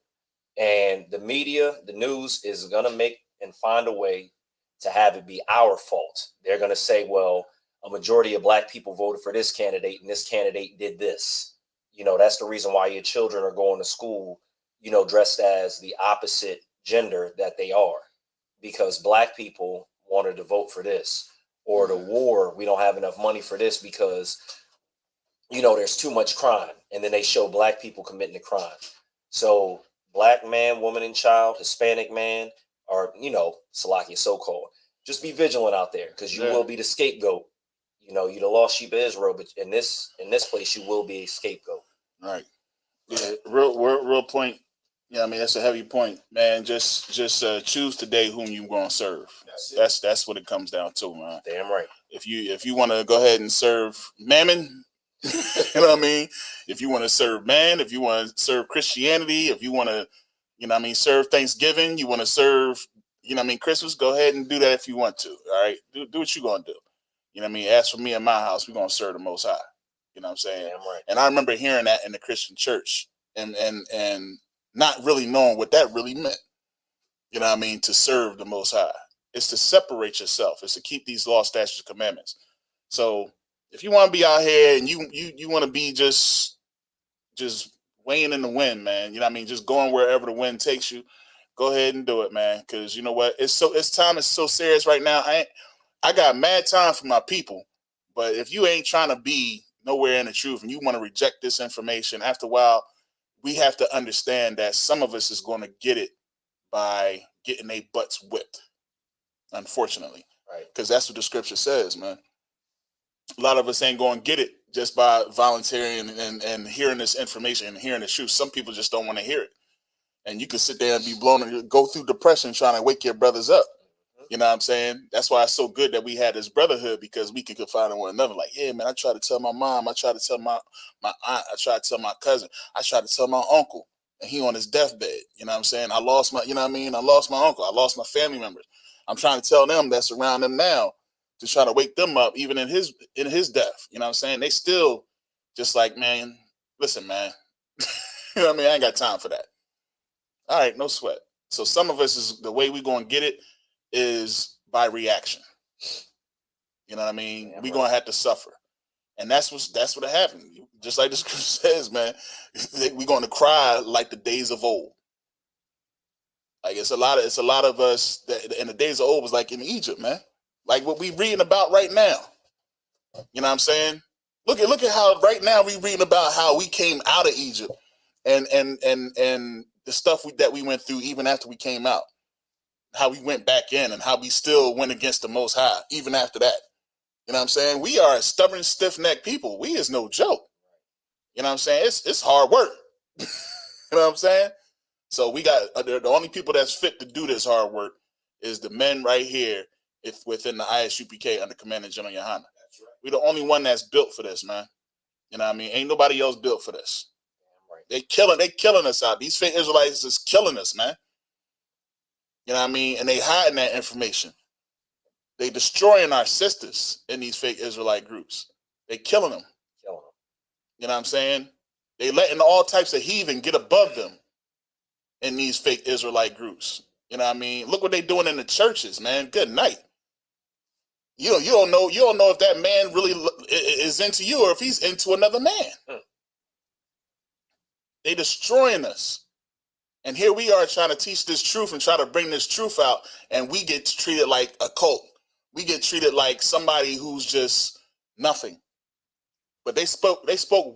And the media, the news is going to make and find a way to have it be our fault. They're going to say, well, a majority of black people voted for this candidate and this candidate did this. You know, that's the reason why your children are going to school, you know, dressed as the opposite gender that they are, because black people wanted to vote for this, or the war, we don't have enough money for this because, you know, there's too much crime. And then they show black people committing the crime. So black man, woman, and child, Hispanic man, or, you know, Salakia so-called, just be vigilant out there because you will be the scapegoat. You know, you're the lost sheep of Israel, but in this place, you will be a scapegoat. Right. Yeah. Real point. Yeah, I mean that's a heavy point, man. Just choose today whom you going to serve. That's what it comes down to, man. Damn right. If you want to go ahead and serve Mammon, you know what I mean. If you want to serve man, if you want to serve Christianity, if you want to, you know what I mean, serve Thanksgiving, you want to serve, you know what I mean, Christmas, go ahead and do that if you want to. All right, do what you gonna do. You know what I mean? As for me and my house, we're going to serve the Most High. You know what I'm saying? Damn right. And I remember hearing that in the Christian church and not really knowing what that really meant. You know what I mean? To serve the Most High. It's to separate yourself. It's to keep these law, statutes, commandments. So if you want to be out here and you want to be just weighing in the wind, man, you know what I mean? Just going wherever the wind takes you, go ahead and do it, man. Because you know what? Time is so serious right now. I got mad time for my people, but if you ain't trying to be nowhere in the truth and you want to reject this information, after a while, we have to understand that some of us is going to get it by getting their butts whipped, unfortunately. Right. Because that's what the scripture says, man. A lot of us ain't going to get it just by volunteering and hearing this information and hearing the truth. Some people just don't want to hear it. And you can sit there and be blown and go through depression trying to wake your brothers up. You know what I'm saying? That's why it's so good that we had this brotherhood, because we can confide in one another. Like, yeah, man, I try to tell my mom. I try to tell my aunt. I try to tell my cousin. I try to tell my uncle. And he on his deathbed. You know what I'm saying? I lost my, you know what I mean? I lost my uncle. I lost my family members. I'm trying to tell them that's around them now to try to wake them up, even in his death. You know what I'm saying? They still just like, man, listen, man. You know what I mean? I ain't got time for that. All right, no sweat. So some of us is the way we going to get it is by reaction. You know what I mean? We're gonna have to suffer. And that's what happened. Just like the scripture says, man, we're gonna cry like the days of old. Like it's a lot of us that in the days of old was like in Egypt, man. Like what we reading about right now. You know what I'm saying? Look at how right now we reading about how we came out of Egypt and the stuff that we went through even after we came out, how we went back in and how we still went against the Most High even after that. You know what I'm saying? We are a stubborn, stiff-necked people. We is no joke. You know what I'm saying? It's hard work. You know what I'm saying? So we got the only people that's fit to do this hard work is the men right here within the ISUPK under Commander General Yohana. That's right. We're the only one that's built for this, man. You know what I mean? Ain't nobody else built for this. Right. They killing us out. These fake Israelites is killing us, man. You know what I mean? And they hiding that information. They destroying our sisters in these fake Israelite groups. They killing them. You know what I'm saying? They letting all types of heathen get above them in these fake Israelite groups. You know what I mean? Look what they doing in the churches, man. Good night. You don't know if that man really is into you or if he's into another man. They destroying us. And here we are trying to teach this truth and try to bring this truth out, and we get treated like a cult. We get treated like somebody who's just nothing. But they spoke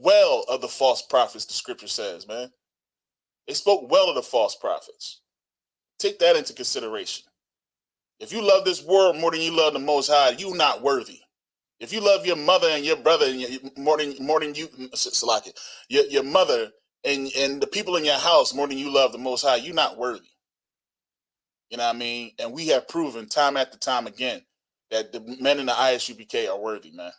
well of the false prophets, the scripture says, man. They spoke well of the false prophets. Take that into consideration. If you love this world more than you love the Most High, you're not worthy. If you love your mother and your brother and more than you, Salaki, your mother and the people in your house more than you love the Most High, you're not worthy. You know what I mean? And we have proven time after time again that the men in the ISUPK are worthy, man.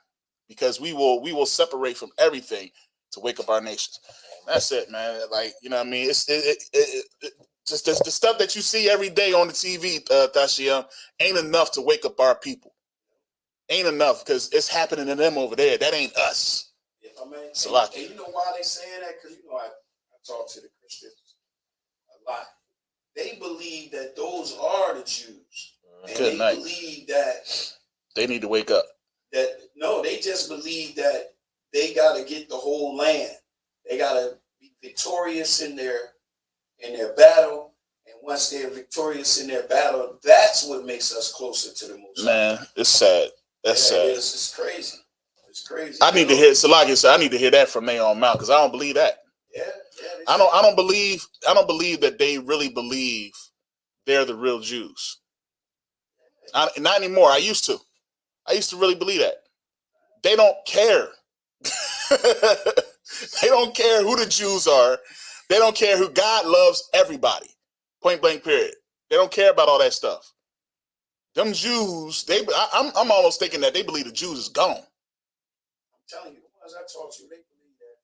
Because we will separate from everything to wake up our nations. That's it, man. Like, you know what I mean? It's just the stuff that you see every day on the TV, Tashia, ain't enough to wake up our people. Ain't enough, because it's happening to them over there. That ain't us. Yeah, I mean, and you know why they saying that? Because I talk to the Christians a lot. They believe that those are the Jews. And Good night. Believe that they need to wake up. They just believe that they got to get the whole land. They got to be victorious in their battle. And once they're victorious in their battle, that's what makes us closer to the Most High. Man, it's sad. That's sad. It's crazy. It's crazy. I need to hear Salaki say, I need to hear that from Mayon Mount, because I don't believe that. Yeah. I don't believe that they really believe they're the real Jews. Not anymore. I used to really believe that. They don't care. They don't care who the Jews are. They don't care who God loves everybody. Point blank period. They don't care about all that stuff. Them Jews, I'm almost thinking that they believe the Jews is gone. I'm telling you, the ones I talk to, they believe that.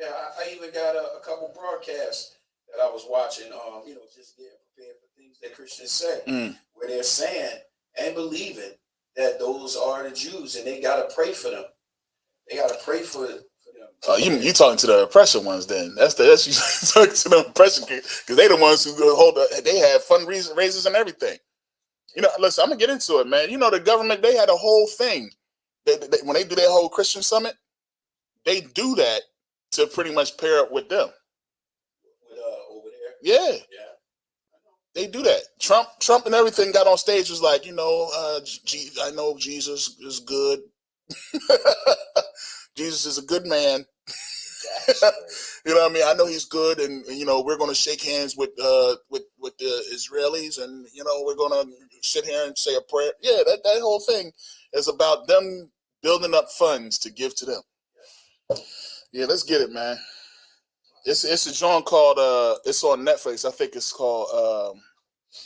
Yeah, I even got a couple broadcasts that I was watching, just getting prepared for things that Christians say, where they're saying and believing that those are the Jews, and they got to pray for them. They got to pray for them. You talking to the oppressor ones then? That's you talking to the oppressor, because they the ones who they have fundraisers and everything. Listen, I'm gonna get into it, man. The government, they had a whole thing. When they do their whole Christian summit, they do that to pretty much pair up with them. Over there. Yeah. They do that. Trump and everything got on stage, was like, I know Jesus is good. Jesus is a good man. You know what I mean? I know he's good, and we're going to shake hands with the Israelis, and we're going to sit here and say a prayer. Yeah, that whole thing is about them building up funds to give to them. Yeah, let's get it, man. It's a joint called it's on Netflix. I think it's called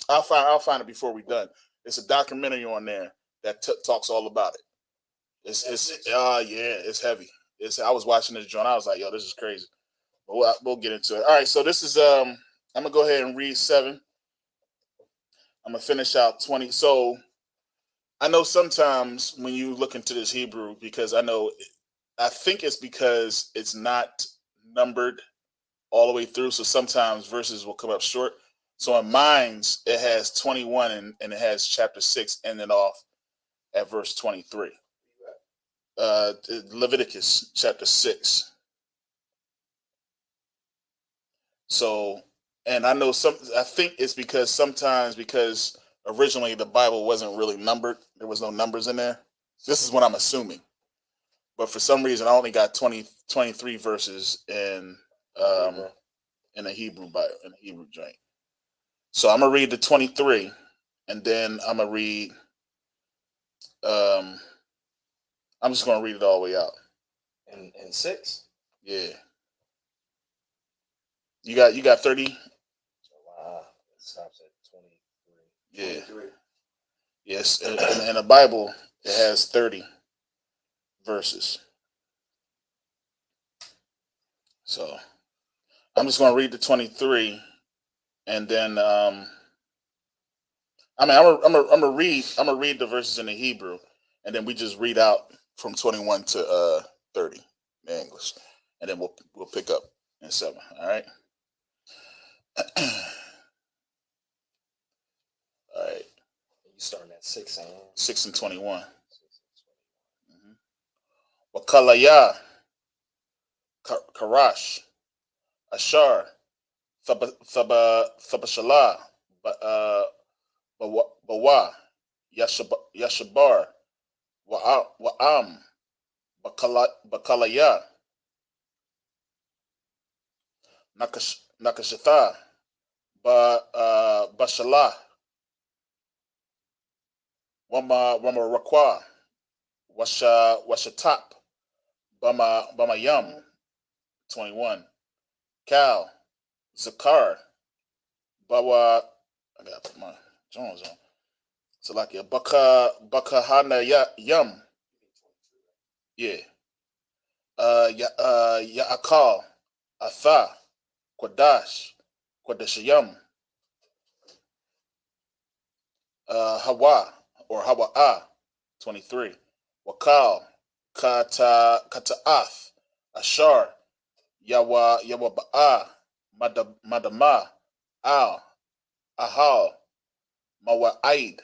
I'll find it before we're done. It's a documentary on there that talks all about it. It's heavy. I was watching this joint. I was like, yo, this is crazy. But we'll get into it. All right, so this is I'm gonna go ahead and read 7. I'm gonna finish out 20. So I know sometimes when you look into this Hebrew, because I think it's because it's not numbered all the way through. So sometimes verses will come up short. So in mine's, it has 21 and it has chapter 6 ending off at verse 23. Leviticus chapter 6. So, and I think it's because originally the Bible wasn't really numbered. There was no numbers in there. This is what I'm assuming. But for some reason, I only got 23 verses in in the Hebrew Bible, in the Hebrew joint. So I'm gonna read the 23, and then I'm gonna read. I'm just gonna read it all the way out. And 6. Yeah. You got 30. Wow, it stops at 23. Yeah. 23. Yes, in the Bible it has 30 verses. So I'm just gonna read the 23, and then I'm gonna read the verses in the Hebrew, and then we just read out from 21 to 30 in English, and then we'll pick up in 7. All right. All right. You starting at 6 and 6 and 21. Wakalaya, Karash, Ashar, Thabashala, Bawa, Yashabar, Wa'am, Bakalaya, Nakashatha, Bashala, Wama Rakwa, Washatap, Bama Yum, 21. Cal, Zakar, Bawa, I gotta put my Jones on. So like a Bakahana Yum. Yeah. Ya'akal, Atha, Quadash, Quadashayam, Hawa, or Hawa'a, 23. Wakal, Kata'ath, Ashar, Yawaba'a, Madama, Al, Ahal, Mawa'aid,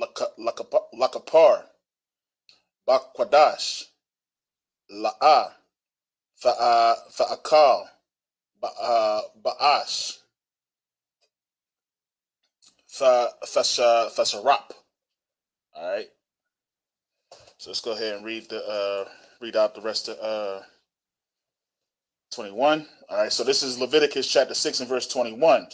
Lakapar, Bakwadash, La'a, Tha'akal, Ba'ash, Thasharap. All right. So let's go ahead and read out the rest of 21. All right. So this is Leviticus chapter 6 and verse 21.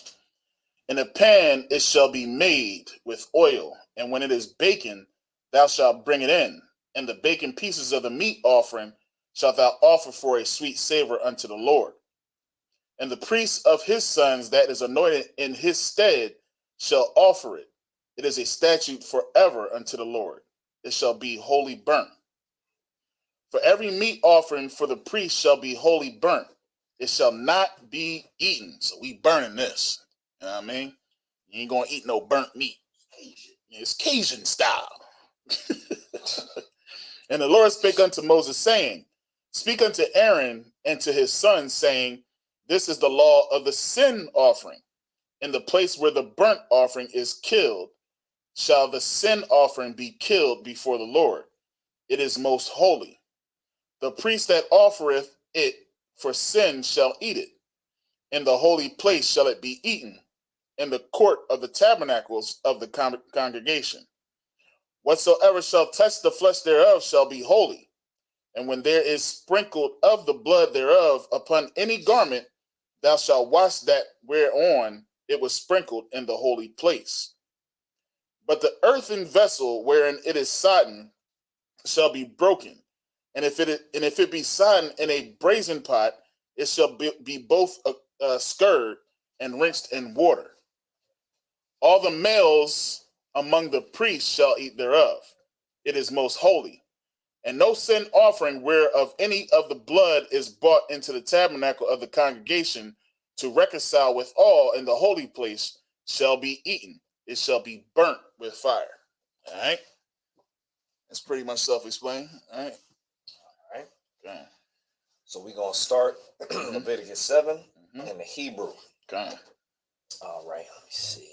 In a pan it shall be made with oil, and when it is baken, thou shalt bring it in, and the baking pieces of the meat offering shalt thou offer for a sweet savor unto the Lord. And the priest of his sons that is anointed in his stead shall offer it. It is a statute forever unto the Lord. It shall be wholly burnt. For every meat offering for the priest shall be wholly burnt. It shall not be eaten. So we burning this. You know what I mean? You ain't gonna eat no burnt meat. It's Cajun style. And the Lord spake unto Moses, saying, Speak unto Aaron and to his sons, saying, This is the law of the sin offering. In the place where the burnt offering is killed, shall the sin offering be killed before the Lord. It is most holy. The priest that offereth it for sin shall eat it. In the holy place shall it be eaten, in the court of the tabernacles of the congregation. Whatsoever shall touch the flesh thereof shall be holy. And when there is sprinkled of the blood thereof upon any garment, thou shalt wash that whereon it was sprinkled in the holy place. But the earthen vessel wherein it is sodden shall be broken, and if it be sodden in a brazen pot, it shall be both scoured and rinsed in water. All the males among the priests shall eat thereof. It is most holy. And no sin offering whereof any of the blood is brought into the tabernacle of the congregation to reconcile with all in the holy place shall be eaten. It shall be burnt with fire. All right. That's pretty much self-explained. All right. All right. Okay. So we're going to start Leviticus 7 in the Hebrew. Okay. All right. Let me see.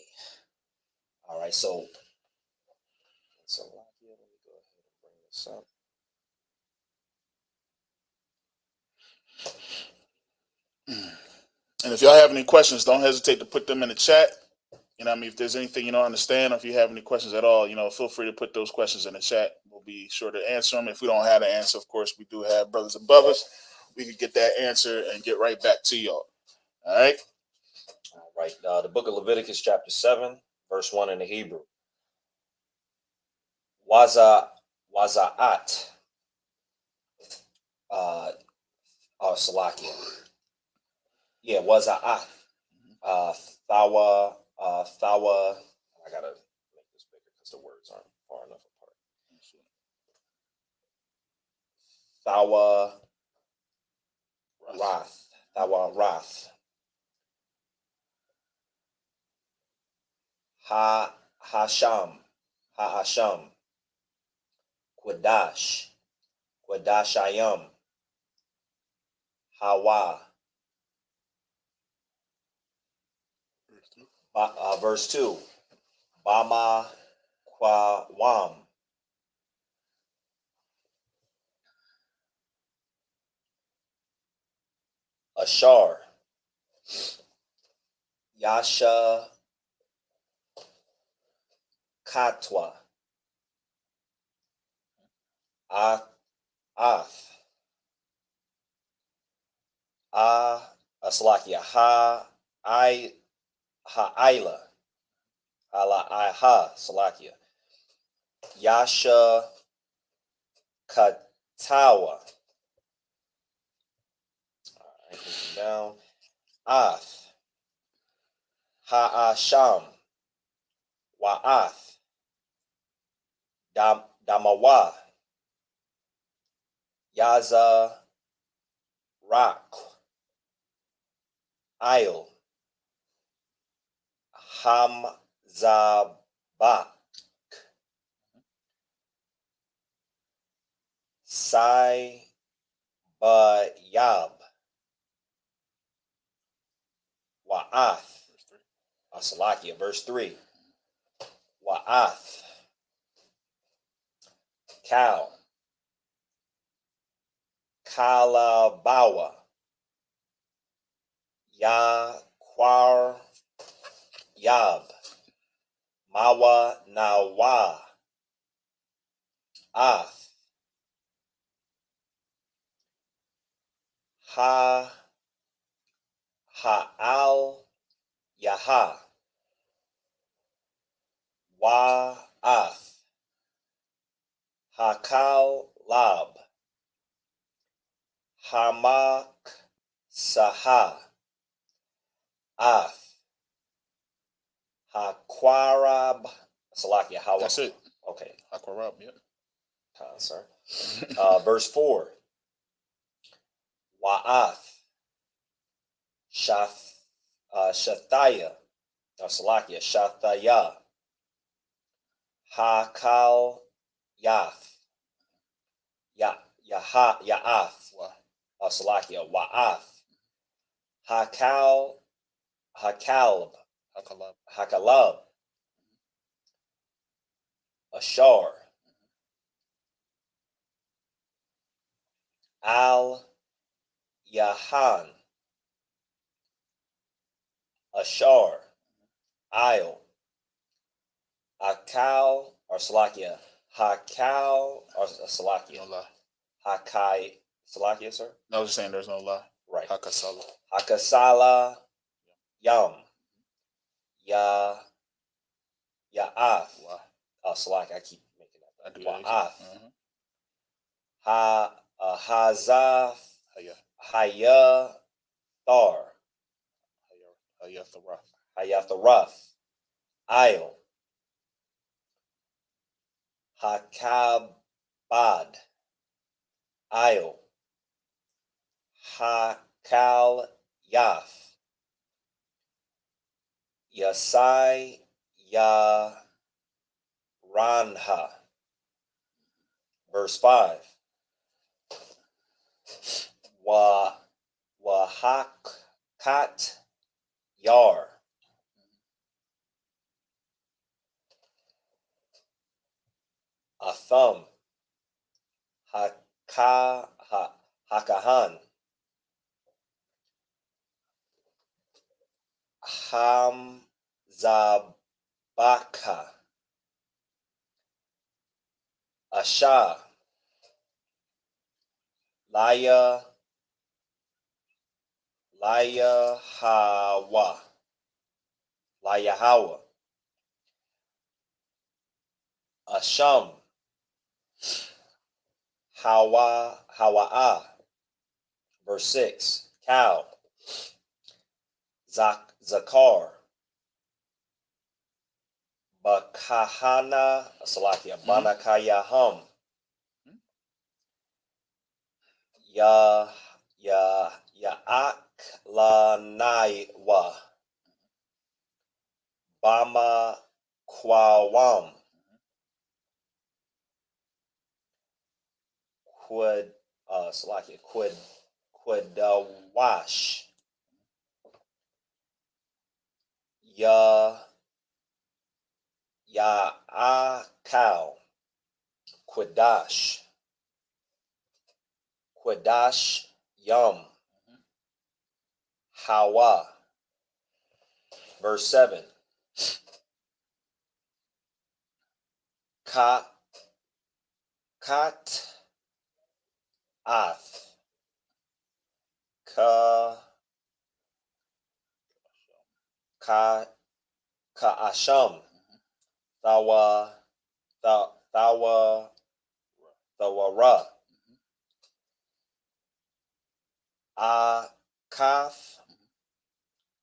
All right. So let me go ahead and bring this up. And if y'all have any questions, don't hesitate to put them in the chat. You know what I mean? If there's anything you don't understand, or if you have any questions at all, feel free to put those questions in the chat. We'll be sure to answer them. If we don't have the answer, of course, we do have brothers above us. We can get that answer and get right back to y'all. All right? Right. The book of Leviticus, chapter 7, verse 1 in the Hebrew. Wazaat. Salakia. Yeah, Wazaat. Thawa. I gotta make this bigger because the words aren't far enough apart. Thawa Rath. Thawa Rath. Hasham. Quadash. Quadashayam. Hawa. Verse 2. Bama Kwawam. Ashar. Yasha Katwa. Ath. Salakia. Ha'ila. Salakia. Yasha Katawa. Alright, down. Ath. Ha'asham. Wa'ath. Damawa. Yaza Rak. Ail. Hamzabak. Sai Bayab. Wa'ath. Salakia, verse 3. Wa'ath. Cow. Kalabawa. Yaquar. Yab. Mawa Nawa. Ath. Ha'al Yaha. Wa'ath. Hakal Lab. Hamak Saha. Ath. Hakwarab. Salakia. That's it. Okay. Hakwarab, yeah. Sorry. Verse 4. Wa'ath. Shathaya. Salakia. Shathaya. Hakal Yath. Ya'ath. Salakia. Wa'ath. Hakalab. Ashar. Al Yahan. Ashar. Ail. Akal or Salakia. Hakal or Salakia. No lie. Hakai. Salakia, sir? No, I was just saying there's no lie. Right. Hakasala. Hakasala. Yam. Ya'ath. Salakia. I keep making that. I do that. Wa'ath. Hazaf. Hayathar. Hayatharath. Ail. Hakabad. Ail. Hakal Yath. Yasai Yaranha. Verse 5. Wahakat Yar. Atham. Hakahan. Hamzabaka. Asha. Laya Hawa. La Yahweh. Asham. Hawa'ah. Verse 6. Cow. Zakar. Bakahana. Salakia. Banakayaham. Ya'aklanaiwa. Bama Kwawam. Quadawash. Ya'akal. Quadash Yum. Hawa. Verse 7. Kat Ath. Ka'asham. Thawara. Akath.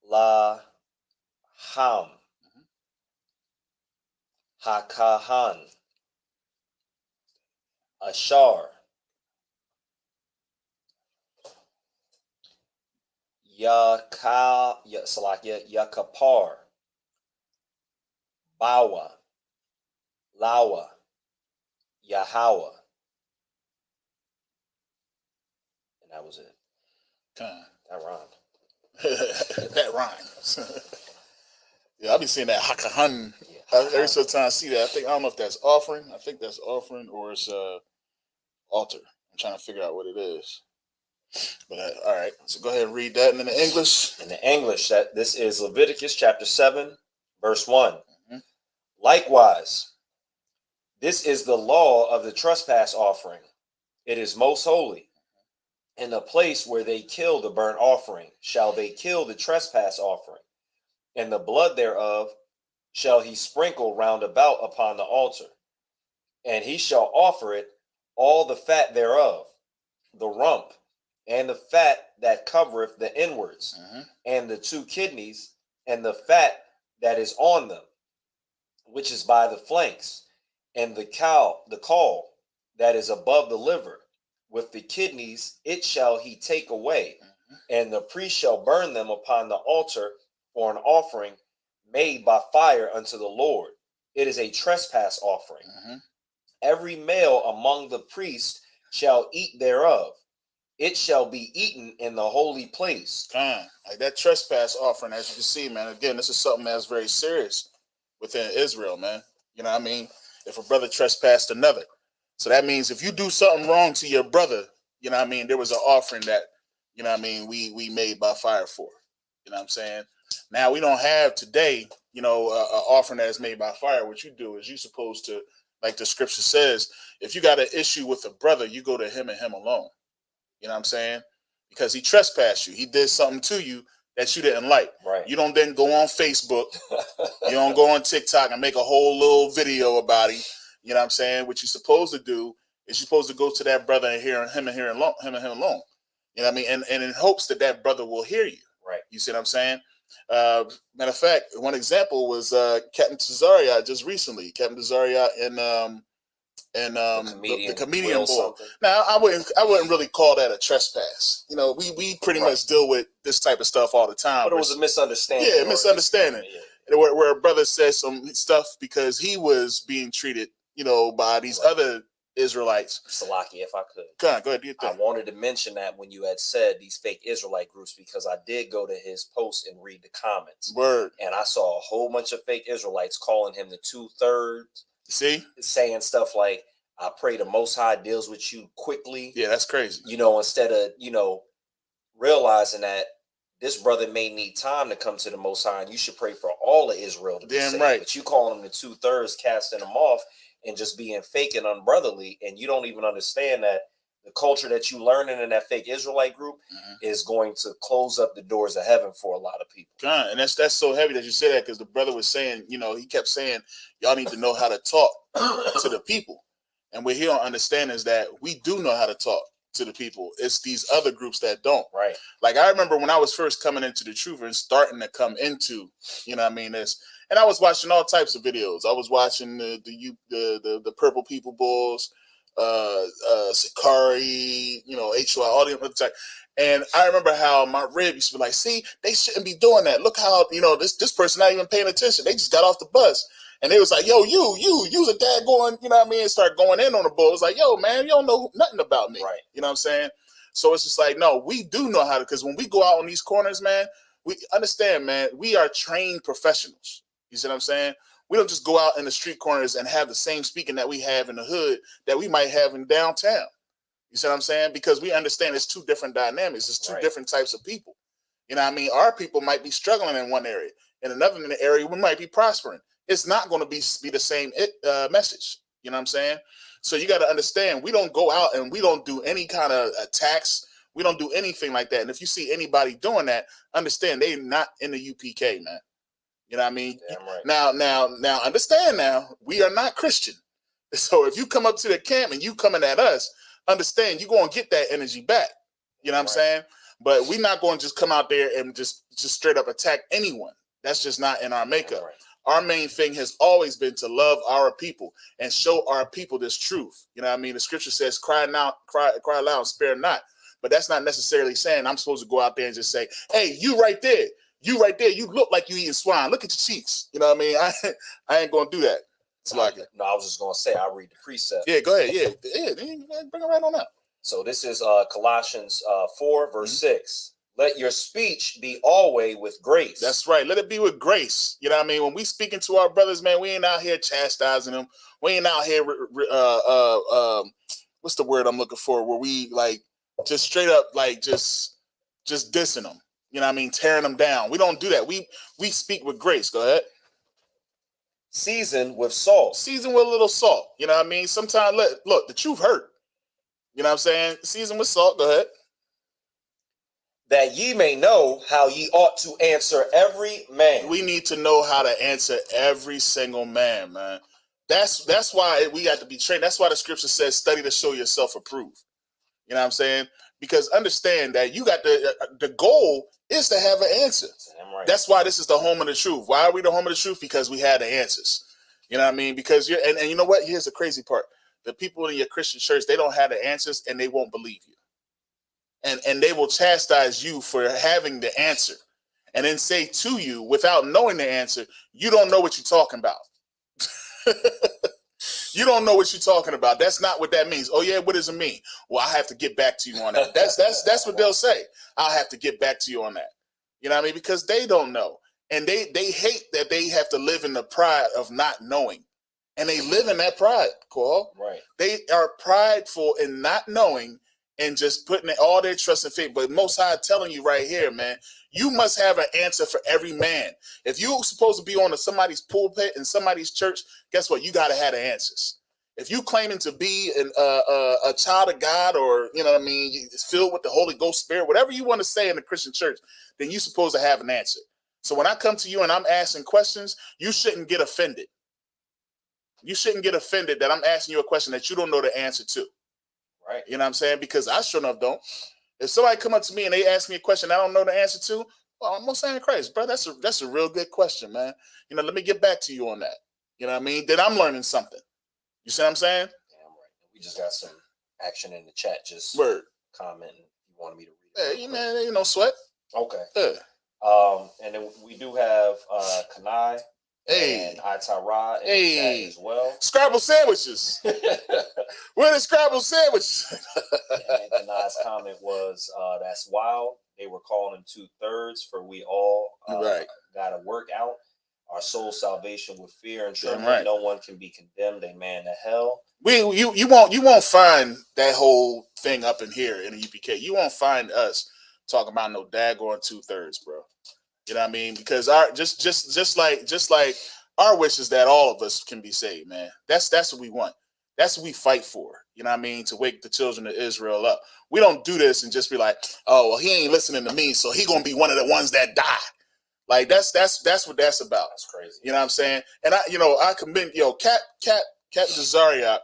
La Ham. Hakahan. Ashar. Yakapar. Bawa. Lawa. Yahweh. And that was it. That rhymed. That rhymes. Yeah, I be seeing that hakahan. Every so time I see that. I don't know if that's offering. I think that's offering or it's altar. I'm trying to figure out what it is. But all right, so go ahead and read that. And in the English. In the English, that this is Leviticus chapter 7, verse 1. Likewise, this is the law of the trespass offering. It is most holy. In the place where they kill the burnt offering, shall they kill the trespass offering, and the blood thereof shall he sprinkle round about upon the altar. And he shall offer it all the fat thereof, the rump, and the fat that covereth the inwards, and the 2 kidneys, and the fat that is on them, which is by the flanks, and the caul that is above the liver, with the kidneys it shall he take away, and the priest shall burn them upon the altar for an offering made by fire unto the Lord. It is a trespass offering. Every male among the priests shall eat thereof. It shall be eaten in the holy place. Like that trespass offering, as you can see, man, again, this is something that's very serious within Israel, man. You know what I mean? If a brother trespassed another. So that means if you do something wrong to your brother, you know what I mean, there was an offering that, you know what I mean, we made by fire for. You know what I'm saying? Now we don't have today, you know, an offering that is made by fire. What you do is you're supposed to, like the scripture says, if you got an issue with a brother, you go to him and him alone. You know what I'm saying? Because he trespassed you. He did something to you that you didn't like. Right. You don't then go on Facebook. You don't go on TikTok and make a whole little video about it. You know what I'm saying? What you're supposed to do is you're supposed to go to that brother and hear him and him alone. You know what I mean? And in hopes that that brother will hear you. Right. You see what I'm saying? Matter of fact, one example was Captain Tazariot just recently. Captain Tazariot in the comedian board. Now I wouldn't really call that a trespass. You know, we pretty much deal with this type of stuff all the time. But it was a misunderstanding. Yeah, misunderstanding. Where a brother said some stuff because he was being treated, you know, by these other Israelites. Salaki, if I could. Go ahead, do your thing. I wanted to mention that when you had said these fake Israelite groups, because I did go to his post and read the comments. Word. And I saw a whole bunch of fake Israelites calling him the 2/3. See? Saying stuff like, I pray the Most High deals with you quickly. Yeah, that's crazy. You know, instead of, you know, realizing that this brother may need time to come to the Most High, and you should pray for all of Israel to be saved. Right. But you calling them the 2/3, casting them off, and just being fake and unbrotherly, and you don't even understand that the culture that you learning in that fake Israelite group is going to close up the doors of heaven for a lot of people. And that's so heavy that you say that, because the brother was saying, he kept saying, y'all need to know how to talk to the people. And what he don't understand is that we do know how to talk to the people. It's these other groups that don't. Right. Like I remember when I was first coming into the truth and starting to come into, this, and I was watching all types of videos. I was watching the Purple People Bulls, Sakari, HY, all the other type. And I remember how my rib used to be like, see, they shouldn't be doing that. Look how, this person not even paying attention. They just got off the bus. And they was like, yo, you's a dad going, and start going in on the bull. It's like, yo, man, you don't know nothing about me. Right. You know what I'm saying? So it's just like, no, we do know how to, because when we go out on these corners, man, we understand, man, we are trained professionals. You see what I'm saying? We don't just go out in the street corners and have the same speaking that we have in the hood that we might have in downtown. You see what I'm saying? Because we understand it's two different dynamics. It's two different types of people. You know what I mean? Our people might be struggling in one area. In another area, we might be prospering. It's not going to be the same message. You know what I'm saying? So you got to understand, we don't go out and we don't do any kind of attacks. We don't do anything like that. And if you see anybody doing that, understand they're not in the UPK, man. You know what I mean? Damn right. Now, understand now, we are not Christian. So if you come up to the camp and you coming at us, understand you're going to get that energy back. You know what I'm saying? But we're not going to just come out there and just straight up attack anyone. That's just not in our makeup. Our main thing has always been to love our people and show our people this truth. You know what I mean? The scripture says, cry loud, and spare not. But that's not necessarily saying I'm supposed to go out there and just say, hey, you right there, you look like you eating swine. Look at your cheeks. You know what I mean? I ain't going to do that. It's like it. No, I was just going to say, I'll read the precept. Yeah, go ahead. Yeah, bring it right on up. So this is Colossians 4, verse 6. Let your speech be always with grace. That's right. Let it be with grace. You know what I mean? When we speaking to our brothers, man, we ain't out here chastising them. We ain't out here, what's the word I'm looking for? Where we like just straight up like just dissing them. You know what I mean? Tearing them down. We don't do that. We speak with grace. Go ahead. Season with salt. Season with a little salt. You know what I mean? Sometimes, look, the truth hurt. You know what I'm saying? Season with salt. Go ahead. That ye may know how ye ought to answer every man. We need to know how to answer every single man. That's why we got to be trained. That's why the scripture says, study to show yourself approved. You know what I'm saying? Because understand that you got the goal is to have an answer. Right. That's why this is the home of the truth. Why are we the home of the truth? Because we had the answers. You know what I mean? Because and you know what? Here's the crazy part. The people in your Christian church, they don't have the answers and they won't believe you. And they will chastise you for having the answer and then say to you without knowing the answer, you don't know what you're talking about. You don't know what you're talking about. That's not what that means. Oh yeah, what does it mean? Well, I have to get back to you on that. That's what they'll say. I'll have to get back to you on that. You know what I mean? Because they don't know. And they hate that they have to live in the pride of not knowing. And they live in that pride, Cole. Right. They are prideful in not knowing and just putting all their trust and faith. But Most High telling you right here, man, you must have an answer for every man. If you're supposed to be on somebody's pulpit in somebody's church, guess what? You got to have the answers. If you claiming to be a child of God, or, you know what I mean, it's filled with the Holy Ghost Spirit, whatever you want to say in the Christian church, then you're supposed to have an answer. So when I come to you and I'm asking questions, you shouldn't get offended. You shouldn't get offended that I'm asking you a question that you don't know the answer to. Right. You know what I'm saying? Because I sure enough don't. If somebody come up to me and they ask me a question I don't know the answer to, well, I'm gonna say, Christ, bro, that's a real good question, man. You know, let me get back to you on that. You know what I mean? Then I'm learning something. You see what I'm saying? Damn right. We just got some action in the chat. Just commenting. You wanted me to read it? Hey, man, ain't no sweat. Okay. Yeah. And then we do have Kanai. Hey. And Itara in the chat as well. Scrabble sandwiches. Where the Scrabble sandwiches? And Kanai's comment was, that's wild. They were calling him 2/3 for we all got to work out our soul salvation with fear and trembling. Right. No one can be condemned, amen, to hell. You won't find that whole thing up in here in the UPK. You won't find us talking about no daggone 2/3, bro. You know what I mean? Because our just like our wish is that all of us can be saved, man. That's what we want. That's what we fight for. You know what I mean? To wake the children of Israel up. We don't do this and just be like, oh, well, he ain't listening to me, so he gonna be one of the ones that die. Like that's what that's about. That's crazy. You know what I'm saying? And I commend Captain Desariat.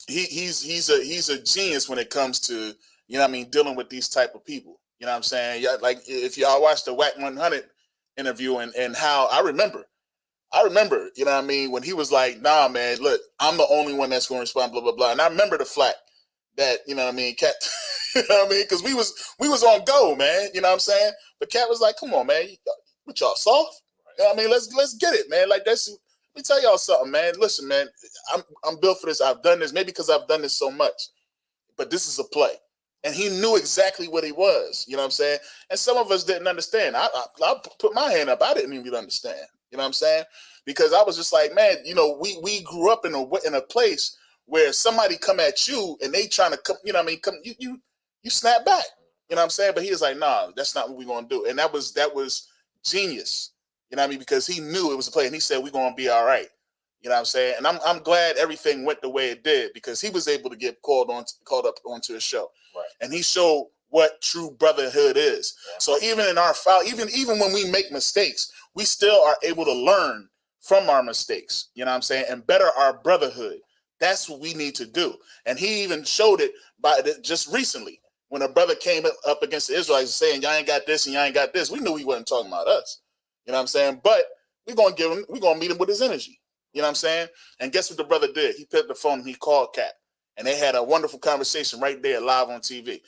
He's a genius when it comes to, you know what I mean, dealing with these type of people. You know what I'm saying? Yeah, like if y'all watch the Whack 100 interview and how I remember, you know what I mean, when he was like, nah, man, look, I'm the only one that's going to respond, blah, blah, blah. And I remember the flack that, you know what I mean, Cat, you know what I mean? Because we was on go, man, you know what I'm saying? But Cat was like, come on, man, what y'all soft? You know what I mean? Let's get it, man. Like that's, let me tell y'all something, man. Listen, man, I'm built for this. I've done this, maybe because I've done this so much. But this is a play. And he knew exactly what he was, you know what I'm saying? And some of us didn't understand. I put my hand up. I didn't even understand, you know what I'm saying? Because I was just like, man, you know, we grew up in a place where somebody come at you and they trying to come, you know what I mean? Come, you snap back, you know what I'm saying? But he was like, nah, that's not what we're going to do. And that was genius, you know what I mean? Because he knew it was a play and he said, we're going to be all right. You know what I'm saying? And I'm glad everything went the way it did because he was able to get called up onto the show. Right. And he showed what true brotherhood is. Yeah. So even in our foul, even when we make mistakes, we still are able to learn from our mistakes. You know what I'm saying? And better our brotherhood. That's what we need to do. And he even showed it by just recently when a brother came up against the Israelites saying, y'all ain't got this and y'all ain't got this. We knew he wasn't talking about us. You know what I'm saying? But we're going to meet him with his energy. You know what I'm saying? And guess what the brother did? He picked up the phone and he called Cap. And they had a wonderful conversation right there live on TV.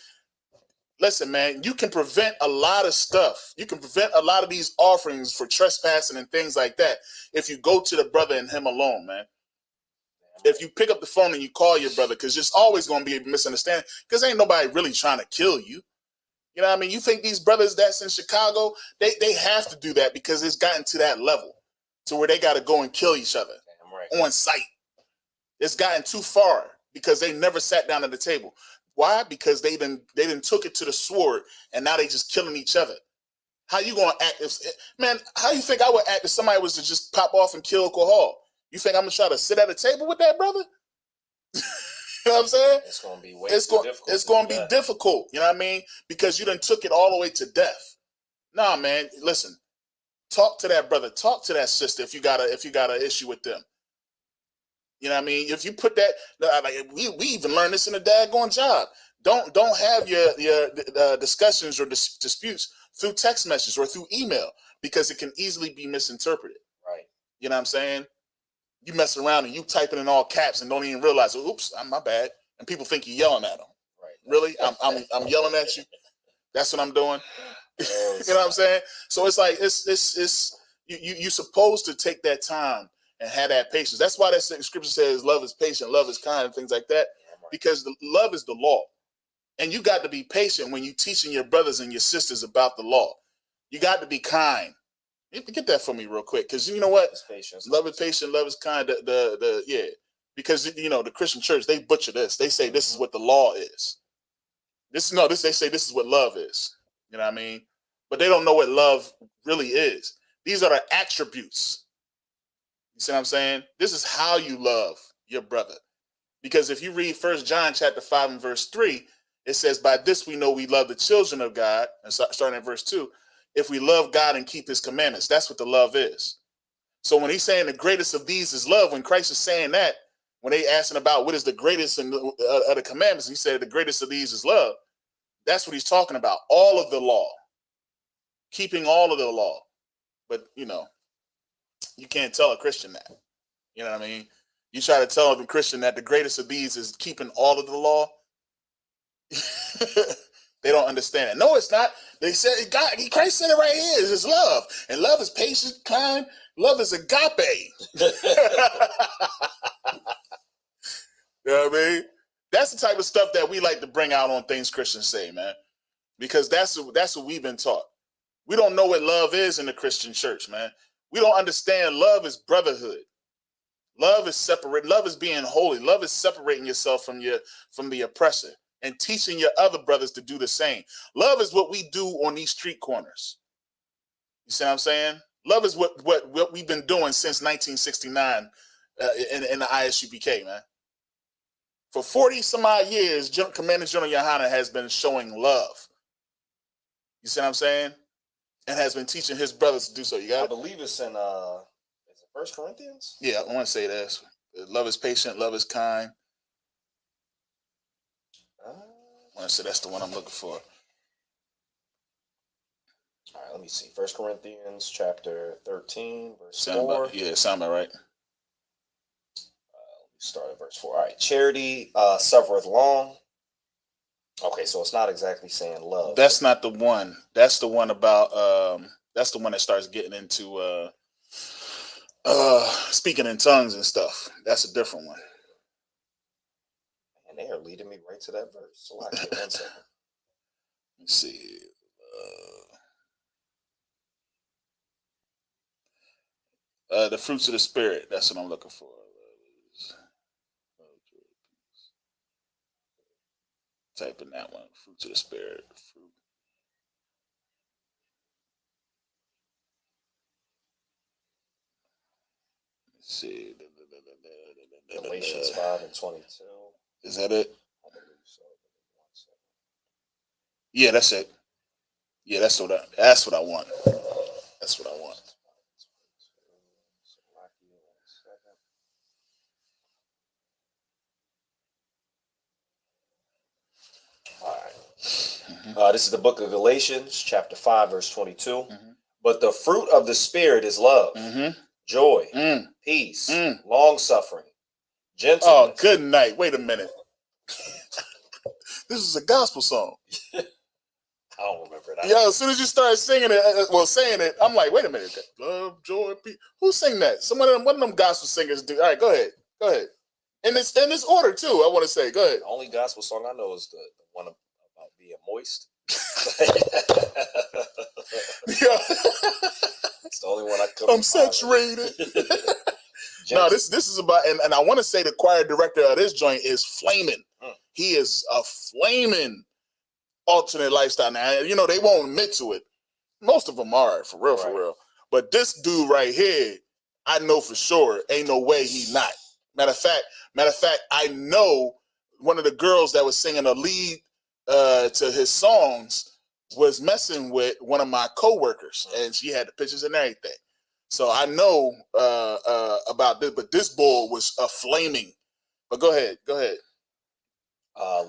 Listen, man, you can prevent a lot of stuff. You can prevent a lot of these offerings for trespassing and things like that if you go to the brother and him alone, man. If you pick up the phone and you call your brother, because there's always going to be a misunderstanding because ain't nobody really trying to kill you. You know what I mean? You think these brothers that's in Chicago, they have to do that because it's gotten to that level to where they got to go and kill each other on site. It's gotten too far because they never sat down at the table. Why? Because they didn't took it to the sword and now they just killing each other. How you gonna act how you think I would act if somebody was to just pop off and kill Kahal? You think I'm gonna try to sit at a table with that brother? You know what I'm saying? It's gonna be difficult. It's gonna be difficult, you know what I mean? Because you done took it all the way to death. Nah, man, listen. Talk to that brother, talk to that sister if you got an issue with them. You know what I mean? If you put that, like we even learned this in a daggone job. Don't have your discussions or disputes through text message or through email because it can easily be misinterpreted. Right. You know what I'm saying? You mess around and you typing in all caps and don't even realize, oops, my bad. And people think you're yelling at them. Right. Really? I'm yelling at you. That's what I'm doing. You know what I'm saying? So it's like you're supposed to take that time and have that patience. That's why that scripture says love is patient, love is kind, and things like that. Because love is the law. And you got to be patient when you're teaching your brothers and your sisters about the law. You got to be kind. Get that for me real quick. Because you know what? Love is patient, love is kind. Yeah. Because, you know, the Christian church, they butcher this. They say this is what the law is. They say this is what love is. You know what I mean? But they don't know what love really is. These are the attributes. You see what I'm saying? This is how you love your brother. Because if you read 1 John chapter 5 and verse 3, it says, by this we know we love the children of God. And starting at verse 2, if we love God and keep his commandments, that's what the love is. So when he's saying the greatest of these is love, when Christ is saying that, when they asking about what is the greatest of the commandments, he said the greatest of these is love. That's what he's talking about. All of the law. Keeping all of the law. But, you know, you can't tell a Christian that. You know what I mean? You try to tell a Christian that the greatest of these is keeping all of the law. They don't understand it. No, it's not. They said Christ said it right here. It's love. And love is patient, kind. Love is agape. You know what I mean? That's the type of stuff that we like to bring out on Things Christians Say, man. Because that's what we've been taught. We don't know what love is in the Christian church, man. We don't understand love is brotherhood. Love is separate. Love is being holy. Love is separating yourself from the oppressor and teaching your other brothers to do the same. Love is what we do on these street corners. You see what I'm saying? Love is what we've been doing since 1969 in the ISUPK, man. For 40 some odd years, Commander General Yohana has been showing love. You see what I'm saying? And has been teaching his brothers to do so. You got I it? believe it's in is it 1 Corinthians? Yeah, I want to say this. Love is patient, love is kind. I want to say that's the one I'm looking for. All right, let me see. 1 Corinthians chapter 13, verse Sound 4. Sound about right. Let me start at verse 4. All right. Charity suffereth long. Okay, so it's not exactly saying love. That's not the one. That's the one about that's the one that starts getting into speaking in tongues and stuff. That's a different one. And they are leading me right to that verse. So I get 1 second. Let's see. The fruits of the spirit. That's what I'm looking for. Type in that one. Fruits of the spirit. Fruit. Let's see. Galatians 5 and 22. Is that it? I believe so. 1 second. Yeah, that's it. Yeah, that's what I want. That's what I want. All right. This is the book of Galatians, chapter 5, verse 22. Mm-hmm. But the fruit of the Spirit is love, joy, peace, long-suffering, gentleness. Oh, good night. Wait a minute. This is a gospel song. I don't remember that. Yeah, as soon as you started singing it, saying it, I'm like, wait a minute. Love, joy, peace. Who sang that? One of them gospel singers do. All right, go ahead. Go ahead. In this order, too, I want to say. Go ahead. The only gospel song I know is the one about being moist. Yeah. It's the only one I could. I'm saturated. No, this is about, and I want to say the choir director of this joint is flaming. He is a flaming alternate lifestyle. Now, you know, they won't admit to it. Most of them are, for real. But this dude right here, I know for sure, ain't no way he not. Matter of fact, I know one of the girls that was singing a lead to his songs was messing with one of my coworkers, and she had the pictures and everything. So I know about this, but this bull was a flaming. But go ahead.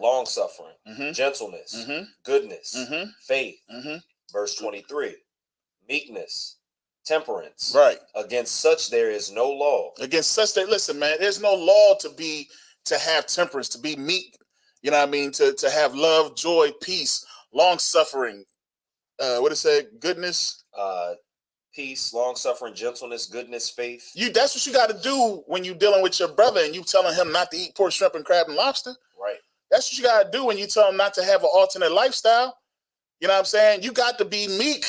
Long suffering, gentleness, goodness, faith. Verse 23, meekness, temperance. Right. Against such there is no law. Listen, man, there's no law to have temperance, to be meek. You know what I mean? To have love, joy, peace, long suffering. What did it say? Goodness. Peace, long suffering, gentleness, goodness, faith. That's what you got to do when you're dealing with your brother and you telling him not to eat pork, shrimp, and crab and lobster. Right. That's what you got to do when you tell him not to have an alternate lifestyle. You know what I'm saying? You got to be meek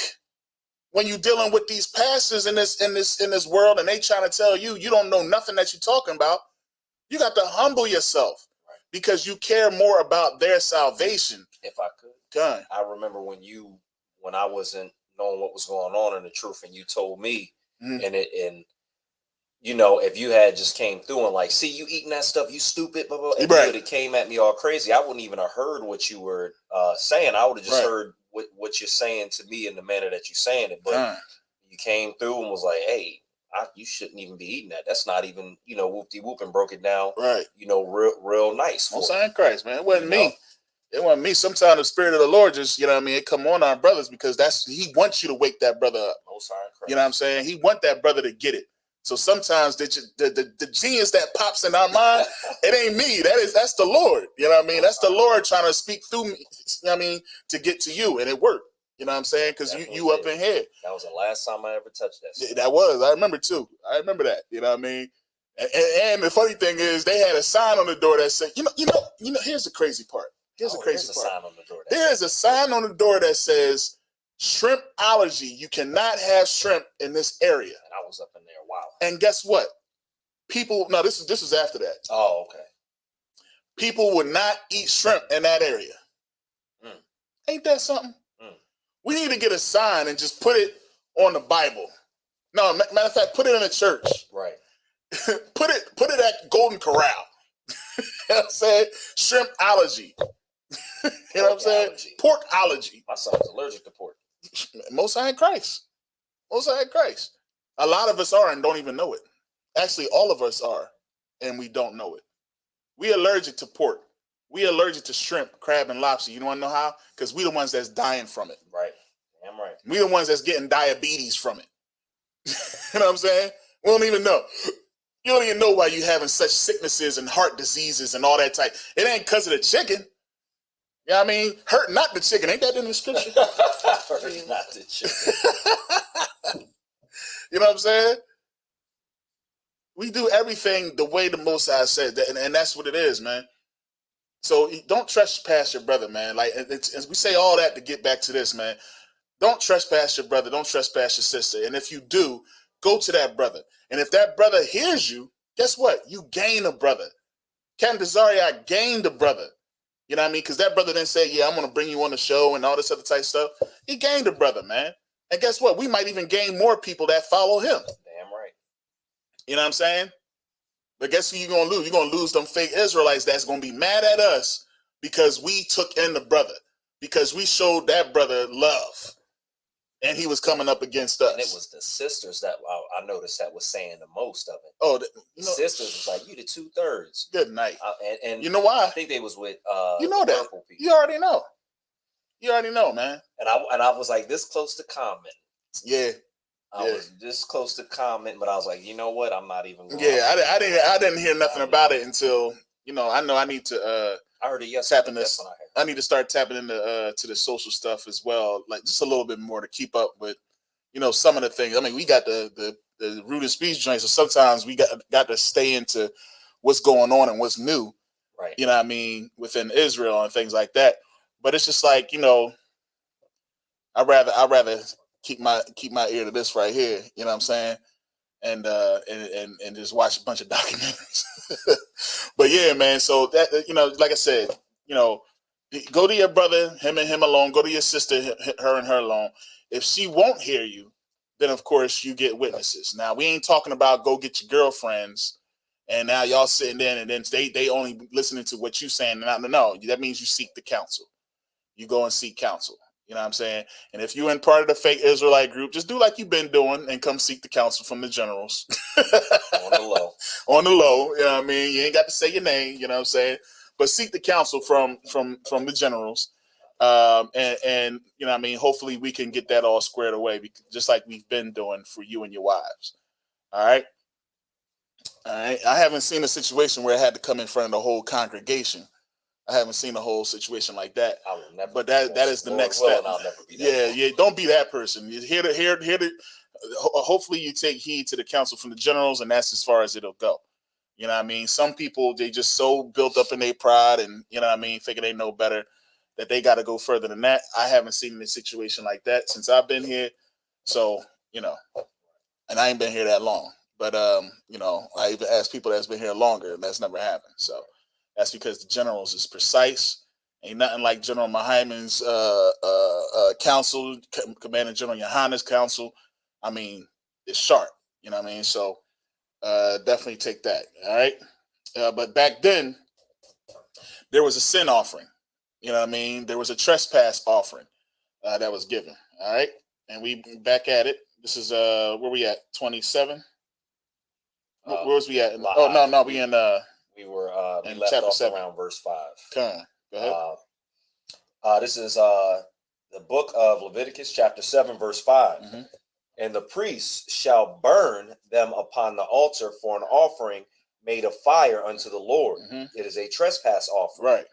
when you're dealing with these pastors in this world, and they trying to tell you don't know nothing that you're talking about. You got to humble yourself because you care more about their salvation. If I could, God. I remember when I wasn't knowing what was going on in the truth, and you told me, and you know, if you had just came through and like, see, you eating that stuff, you stupid, blah, blah, and you would have came at me all crazy, I wouldn't even have heard what you were saying. I would have just heard what you're saying to me in the manner that you're saying it. But you came through and was like, hey, you shouldn't even be eating that. That's not even, you know, whoop-de-whoop, and broke it down, you know, real nice. Most High in Christ, man. It wasn't me. It wasn't me. Sometimes the Spirit of the Lord just, you know what I mean, it come on our brothers because he wants you to wake that brother up. Most High in Christ. You know what I'm saying? He want that brother to get it. So sometimes the genius that pops in our mind, it ain't me. That's the Lord. You know what I mean? That's the Lord trying to speak through me, you know what I mean, to get to you. And it worked. You know what I'm saying? Because you up in here. That was the last time I ever touched that. That was. I remember too. I remember that. You know what I mean? And the funny thing is they had a sign on the door that said, you know, here's the crazy part. Here's a sign on the door. There's a sign on the door that says shrimp allergy. You cannot have shrimp in this area. And I was up in there. Wow. And guess what? People. No, this is after that. Oh, okay. People would not eat shrimp in that area. Ain't that something? We need to get a sign and just put it on the Bible. No, matter of fact, put it in a church. Right. Put it at Golden Corral. You know what I'm saying? Shrimpology. You know what I'm saying? Porkology. My son's allergic to pork. Most High in Christ. Most High in Christ. A lot of us are and don't even know it. Actually, all of us are, and we don't know it. We allergic to pork. We allergic to shrimp, crab, and lobster. You want to know how? Because we the ones that's dying from it. Right. Damn right. We the ones that's getting diabetes from it. You know what I'm saying? We don't even know. You don't even know why you having such sicknesses and heart diseases and all that type. It ain't because of the chicken. You know what I mean? Hurt not the chicken. Ain't that in the scripture? Hurt not the chicken. You know what I'm saying? We do everything the way the Most High said, and that's what it is, man. So don't trespass your brother, man. Like we say all that to get back to this, man. Don't trespass your brother. Don't trespass your sister. And if you do, go to that brother. And if that brother hears you, guess what? You gain a brother. Captain Desaria gained a brother. You know what I mean? Because that brother didn't say, yeah, I'm going to bring you on the show and all this other type stuff. He gained a brother, man. And guess what? We might even gain more people that follow him. Damn right. You know what I'm saying? But guess who you're going to lose? You're going to lose them fake Israelites that's going to be mad at us because we took in the brother. Because we showed that brother love. And he was coming up against us. And it was the sisters that I noticed that was saying the most of it. Oh, the sisters was like, you the 2/3. Good night. And you know why? I think they was with you know that. You already know. You already know, man. And I was like this close to comment. Yeah. I was this close to comment, but I was like, you know what? I'm not even. I didn't hear nothing about it until I know I need to. I heard it yesterday. I need to start tapping into to the social stuff as well, like just a little bit more to keep up with, some of the things. I mean, we got the root and speech joints, so sometimes we got to stay into what's going on and what's new, right? You know what I mean, within Israel and things like that. But it's just like I'd rather keep my ear to this right here. You know what I'm saying? And just watch a bunch of documentaries. But yeah, man. So that like I said, go to your brother, him and him alone. Go to your sister, her and her alone. If she won't hear you, then of course you get witnesses. Now we ain't talking about go get your girlfriends, and now y'all sitting there and then they only listening to what you saying. No, that means you seek the counsel. You go and seek counsel. You know what I'm saying? And if you're in part of the fake Israelite group, just do like you've been doing and come seek the counsel from the generals. On the low. On the low. You know what I mean? You ain't got to say your name, you know what I'm saying? But seek the counsel from the generals. And you know what I mean? Hopefully we can get that all squared away, just like we've been doing for you and your wives. All right? All right. I haven't seen a situation where I had to come in front of the whole congregation. I haven't seen a whole situation like that. I will never. But that is the next step. I'll never be that. Yeah. Don't be that person. You hear the. Hopefully, you take heed to the counsel from the generals, and that's as far as it'll go. You know what I mean? Some people, they just so built up in their pride, and you know what I mean, thinking they know better, that they got to go further than that. I haven't seen a situation like that since I've been here. So and I ain't been here that long. But I even asked people that's been here longer, and that's never happened. So. That's because the generals is precise. Ain't nothing like General Mahaiman's counsel, Commander General Yohana's counsel. I mean, it's sharp. You know what I mean? So definitely take that. All right. But back then, there was a sin offering. You know what I mean? There was a trespass offering that was given. All right. And we back at it. This is where we at? 27? Where was we at? No. We in we left chapter off 7. around verse 5. Come on, go ahead. This is the book of Leviticus, chapter 7, verse 5. Mm-hmm. And the priests shall burn them upon the altar for an offering made of fire unto the Lord. Mm-hmm. It is a trespass offering. Right.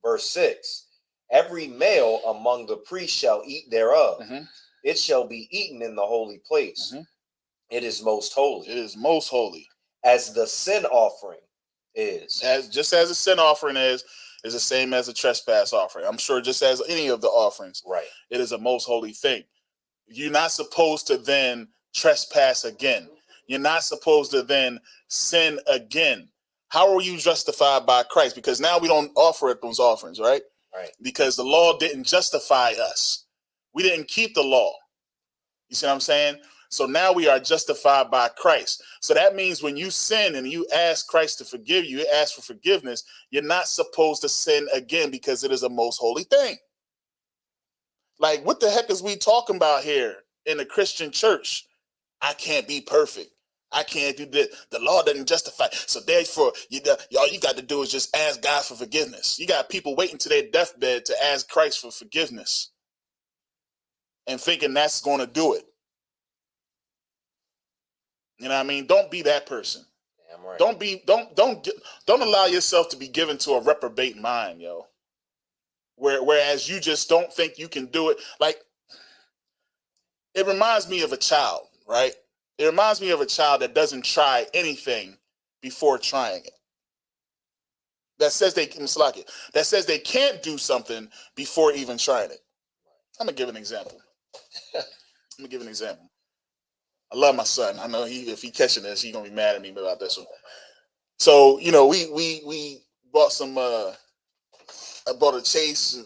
Verse 6. Every male among the priests shall eat thereof. Mm-hmm. It shall be eaten in the holy place. Mm-hmm. It is most holy. It is most holy. As the sin offering is. Just as a sin offering is the same as a trespass offering. I'm sure just as any of the offerings. Right. It is a most holy thing. You're not supposed to then trespass again. You're not supposed to then sin again. How are you justified by Christ? Because now we don't offer at those offerings, right? Right. Because the law didn't justify us. We didn't keep the law. You see what I'm saying? So now we are justified by Christ. So that means when you sin and you ask Christ to forgive you, you ask for forgiveness, you're not supposed to sin again because it is a most holy thing. Like, what the heck is we talking about here in the Christian church? I can't be perfect. I can't do this. The law doesn't justify. So therefore, all you got to do is just ask God for forgiveness. You got people waiting to their deathbed to ask Christ for forgiveness and thinking that's going to do it. You know what I mean? Don't be that person. Damn right. Don't allow yourself to be given to a reprobate mind, yo. Whereas you just don't think you can do it. Like, it reminds me of a child, right? It reminds me of a child that doesn't try anything before trying it. That says they can't do something before even trying it. I'm gonna give an example. I love my son. I know if he catching this, he's gonna be mad at me about this one. So, you know, we bought some. I bought a Chase.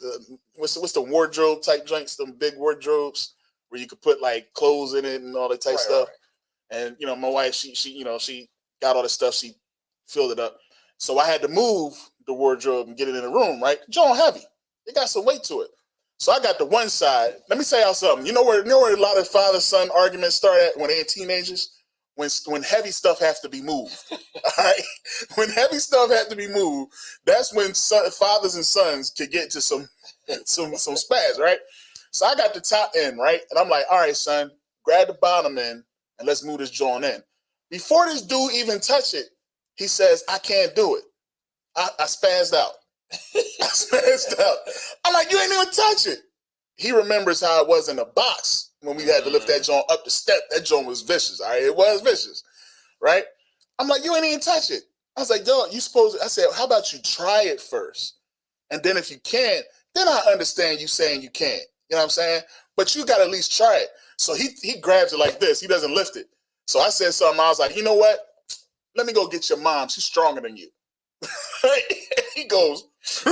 What's the wardrobe type joints? Them big wardrobes where you could put like clothes in it and all that type stuff. Right. And you know, my wife, she got all the stuff. She filled it up. So I had to move the wardrobe and get it in the room. Right, John heavy. It got some weight to it. So I got the one side. Let me tell y'all something. You know where a lot of father-son arguments start at when they're teenagers? When heavy stuff has to be moved. All right? When heavy stuff has to be moved, that's when fathers and sons can get to some spaz, right? So I got the top end, right? And I'm like, all right, son, grab the bottom end and let's move this joint in. Before this dude even touch it, he says, I can't do it. I spazzed out. I'm like, you ain't even touch it. He remembers how it was in the box when we had to lift that joint up the step. That joint was vicious. All right, it was vicious, right? I'm like, you ain't even touch it. I was like, yo, you supposed to, I said, how about you try it first? And then if you can't, then I understand you saying you can't. You know what I'm saying? But you got to at least try it. So he grabs it like this. He doesn't lift it. So I said something. I was like, you know what? Let me go get your mom. She's stronger than you. He goes, he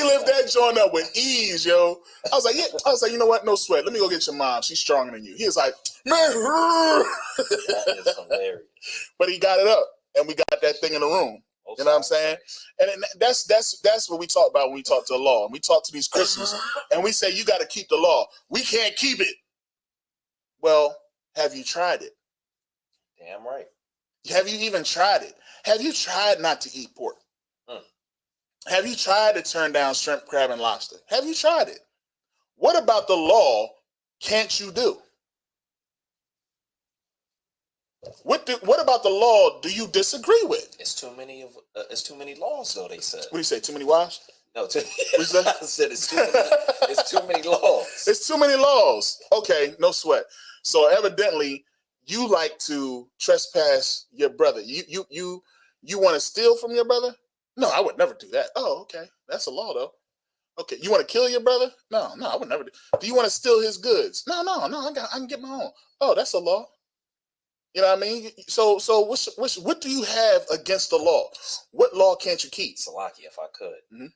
lifted that joint up with ease, yo. I was like, yeah. I was like, you know what? No sweat. Let me go get your mom. She's stronger than you. He was like, man. That is hilarious. But he got it up, and we got that thing in the room. You know what I'm saying? And that's what we talk about when we talk to the law. And we talk to these Christians, and we say, you got to keep the law. We can't keep it. Well, have you tried it? Damn right. Have you even tried it? Have you tried not to eat pork? Have you tried to turn down shrimp, crab, and lobster? Have you tried it? What about the law can't you do? What about the law do you disagree with? It's too many laws, though, they said. What do you say, too many wives? No, what you say? I said it's too many laws. It's too many laws. Okay, no sweat. So evidently, you like to trespass your brother. You want to steal from your brother? No, I would never do that. Oh, okay. That's a law, though. Okay. You want to kill your brother? No, I would never do. Do you want to steal his goods? No. I can get my own. Oh, that's a law. You know what I mean? So what do you have against the law? What law can't you keep? Salaki, if I could.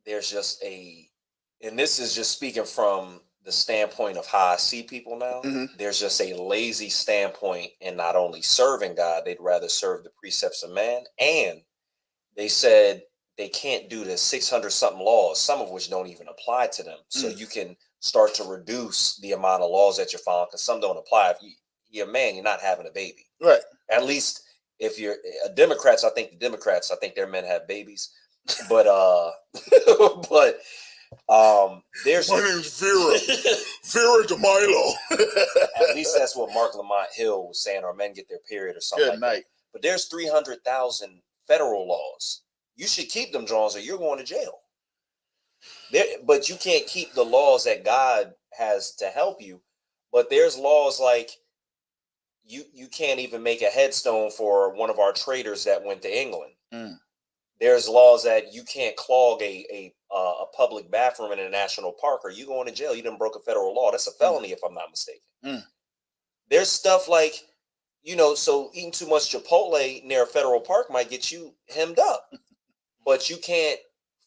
There's just and this is just speaking from the standpoint of how I see people now. There's just a lazy standpoint in not only serving God, they'd rather serve the precepts of man. And they said they can't do the 600 something laws, some of which don't even apply to them. So you can start to reduce the amount of laws that you're following, because some don't apply. If you're a man, you're not having a baby. Right. At least if you're Democrats, I think their men have babies. But there's my name's Vera DeMilo. At least that's what Mark Lamont Hill was saying, or men get their period or something. Good night. That. But there's 300,000 federal laws. You should keep them, Johns, or you're going to jail. But you can't keep the laws that God has to help you. But there's laws like you can't even make a headstone for one of our traders that went to England. There's laws that you can't clog a public bathroom in a national park, or you going to jail. You done broke a federal law. That's a felony, if I'm not mistaken. There's stuff like, so eating too much Chipotle near a federal park might get you hemmed up. But you can't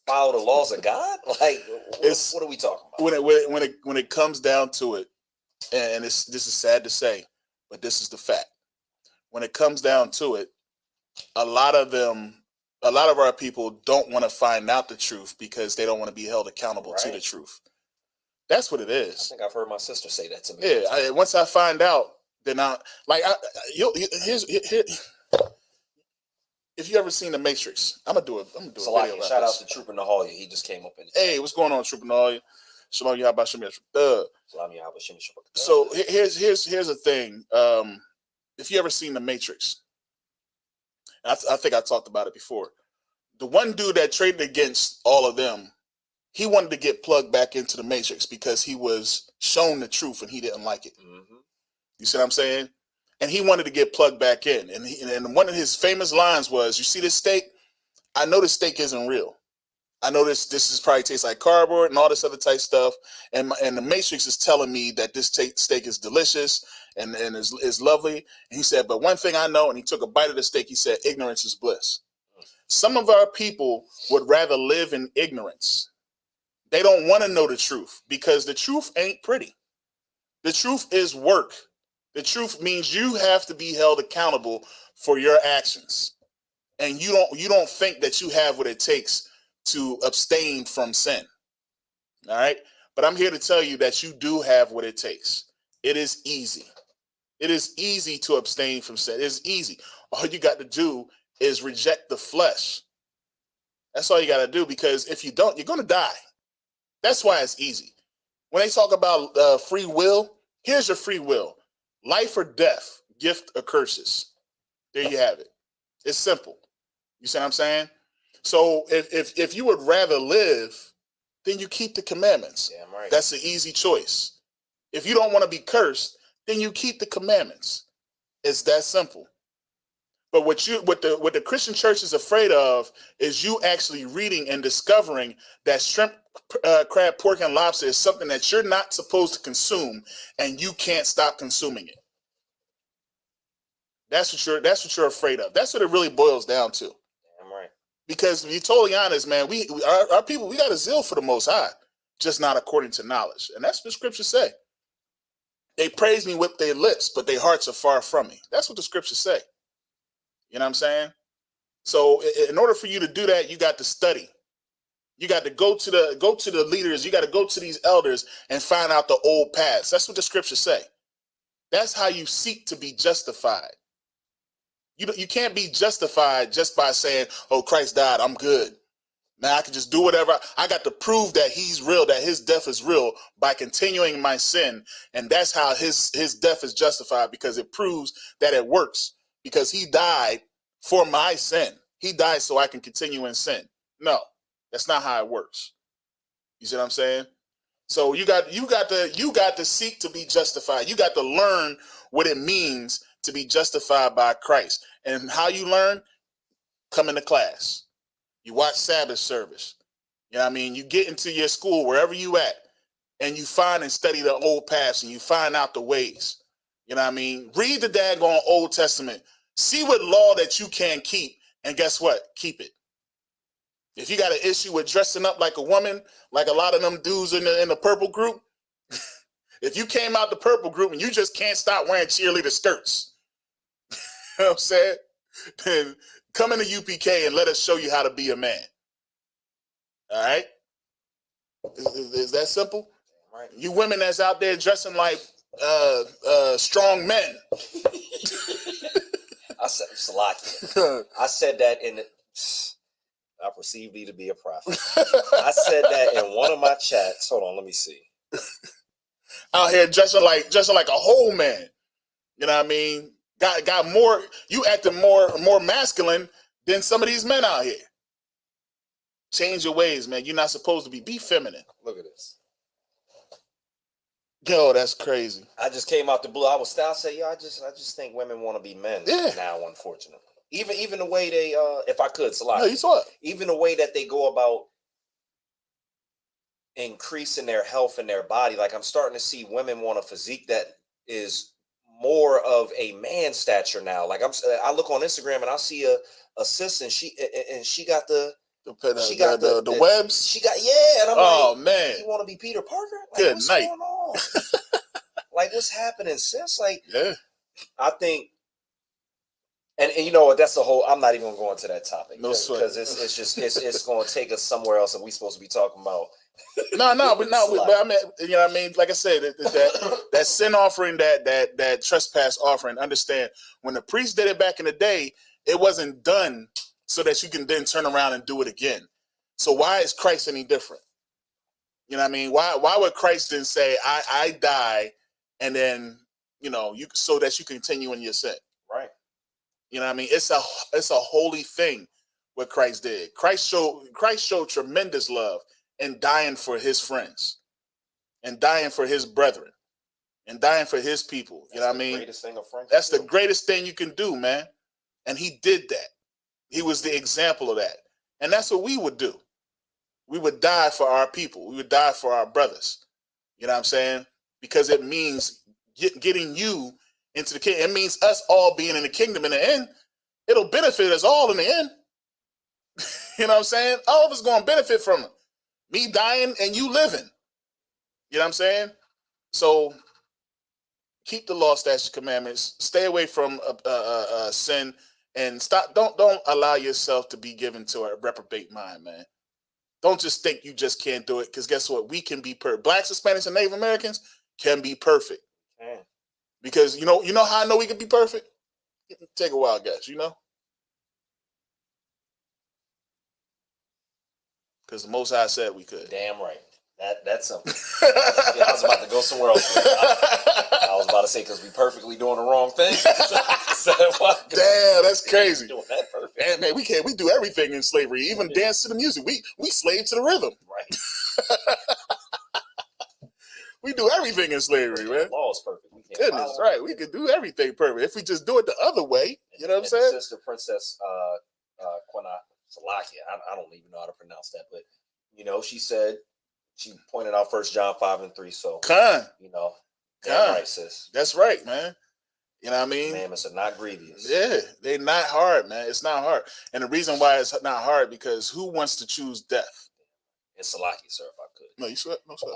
follow the laws of God. Like, what are we talking about? When it comes down to it, and this is sad to say, but this is the fact. When it comes down to it, a lot of our people don't want to find out the truth because they don't want to be held accountable to the truth. That's what it is. I think I've heard my sister say that to me. Yeah, once I find out, then if you ever seen The Matrix, I'm gonna do a video about Shout out this. to Trooper Nahalia. He just came up in. Hey, what's going on, Trooper Nahalia? Shalom Yahba Shemir. So here's the thing. If you ever seen The Matrix, I think I talked about it before. The one dude that traded against all of them, he wanted to get plugged back into the Matrix because he was shown the truth and he didn't like it. Mm-hmm. You see what I'm saying? And he wanted to get plugged back in. And one of his famous lines was, "You see this steak? I know this steak isn't real. I know this is probably tastes like cardboard and all this other type stuff. And the Matrix is telling me that this steak is delicious and is lovely." And he said, "But one thing I know," and he took a bite of the steak, he said, "Ignorance is bliss." Some of our people would rather live in ignorance. They don't want to know the truth because the truth ain't pretty. The truth is work. The truth means you have to be held accountable for your actions. And you don't think that you have what it takes to abstain from sin. All right? But I'm here to tell you that you do have what it takes. It is easy. It is easy to abstain from sin. It is easy. All you got to do is reject the flesh. That's all you got to do, because if you don't, you're going to die. That's why it's easy. When they talk about free will, here's your free will. Life or death, gift or curses. There you have it. It's simple. You see what I'm saying? So if you would rather live, then you keep the commandments. Yeah, I'm right. That's an easy choice. If you don't want to be cursed, then you keep the commandments. It's that simple. But what the Christian church is afraid of is you actually reading and discovering that shrimp, crab, pork, and lobster is something that you're not supposed to consume, and you can't stop consuming it. That's what you're afraid of. That's what it really boils down to. I'm right. Because to be totally honest, man, our people, we got a zeal for the Most High, just not according to knowledge. And that's what the scriptures say. They praise me with their lips, but their hearts are far from me. That's what the scriptures say. You know what I'm saying? So in order for you to do that, you got to study. You got to go to the leaders. You got to go to these elders and find out the old paths. That's what the scriptures say. That's how you seek to be justified. You can't be justified just by saying, "Oh, Christ died, I'm good. Now I can just do whatever." I got to prove that he's real, that his death is real by continuing my sin. And that's how his death is justified, because it proves that it works, because he died for my sin. He died so I can continue in sin. No, that's not how it works. You see what I'm saying? So you got to seek to be justified. You got to learn what it means to be justified by Christ. And how you learn? Come into class. You watch Sabbath service. You know what I mean? You get into your school, wherever you at, and you find and study the old paths, and you find out the ways. You know what I mean? Read the daggone Old Testament. See what law that you can keep, and guess what? Keep it. If you got an issue with dressing up like a woman, like a lot of them dudes in the purple group, if you came out the purple group and you just can't stop wearing cheerleader skirts, you know what I'm saying? Then come into UPK and let us show you how to be a man. All right? Is that simple? Right. You women that's out there dressing like strong men. I said, Salaki. I said that I perceive thee to be a prophet. I said that in one of my chats. Hold on, let me see. Out here dressing like a whole man. You know what I mean? Got more. You acting more masculine than some of these men out here. Change your ways, man. You're not supposed to be feminine. Look at this. Yo, that's crazy. I just came out the blue. I said, I just think women want to be men now, unfortunately. Even the way they, if I could, Salaki. No, you saw it. Even the way that they go about increasing their health and their body. Like, I'm starting to see women want a physique that is more of a man stature now. Like, I look on Instagram and I see a sis, and she got the She got the webs. She got and I'm like, man, you want to be Peter Parker? Like, good what's night. going on? Like, what's happening, sis? Like, yeah, I think, and you know what? That's the whole. I'm not even going to go into that topic because it's going to take us somewhere else, and we're supposed to be talking about. but I mean, you know what I mean? Like I said, that sin offering, that trespass offering, understand, when the priest did it back in the day, it wasn't done so that you can then turn around and do it again. So why is Christ any different? You know what I mean? Why would Christ then say, I die, and then, you know, so that you continue in your sin? Right. You know what I mean? It's a holy thing what Christ did. Christ showed tremendous love in dying for his friends, and dying for his brethren, and dying for his people. You know what I mean? Greatest thing a friend That's the greatest thing you can do, man. And he did that. He was the example of that. And that's what we would do. We would die for our people. We would die for our brothers. You know what I'm saying? Because it means getting you into the kingdom. It means us all being in the kingdom in the end. It'll benefit us all in the end. You know what I'm saying? All of us going to benefit from it. Me dying and you living. You know what I'm saying? So keep the law, statutes, commandments. Stay away from sin, and stop. Don't allow yourself to be given to a reprobate mind, man. Don't just think you just can't do it, because guess what? We can be perfect. Blacks, Hispanics, and Native Americans can be perfect. Because you know how I know we can be perfect? Take a wild guess, you know? Because the Most High said we could. Damn right. That's something. I was about to go somewhere else. I was about to say, because we perfectly doing the wrong thing. Damn, that's crazy. Doing that perfect. And man, we do everything in slavery, even dance to the music. We slave to the rhythm. Right. We do everything in slavery, man. The law is perfect. Goodness, right? We could do everything perfect if we just do it the other way. You know what I'm saying? Sister Princess Quina Salakia, I don't even know how to pronounce that, but you know, she pointed out 1 John 5:3. So, you know, right, sis. That's right, man. You know what I mean? Commandments are not grievous. Yeah, they're not hard, man. It's not hard. And the reason why it's not hard, because who wants to choose death? It's Salaki, sir, if I could. No, you sweat? No sweat.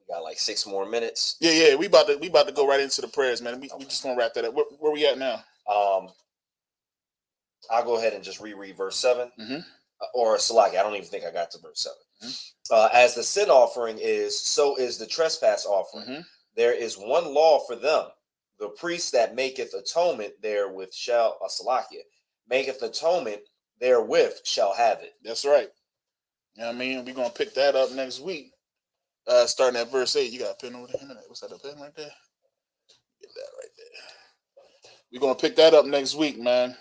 We got like 6 more minutes. Yeah. We about to go right into the prayers, man. We just gonna wrap that up. Where we at now? I'll go ahead and just reread verse 7. Or Salaki, I don't even think I got to verse 7. As the sin offering is, so is the trespass offering. There is one law for them. The priest that maketh atonement therewith shall, Salakia, maketh atonement therewith shall have it. That's right. You know what I mean? We're going to pick that up next week. Starting at verse 8. You got a pen over there? What's that, a pen right there? Get that right there. We're going to pick that up next week, man.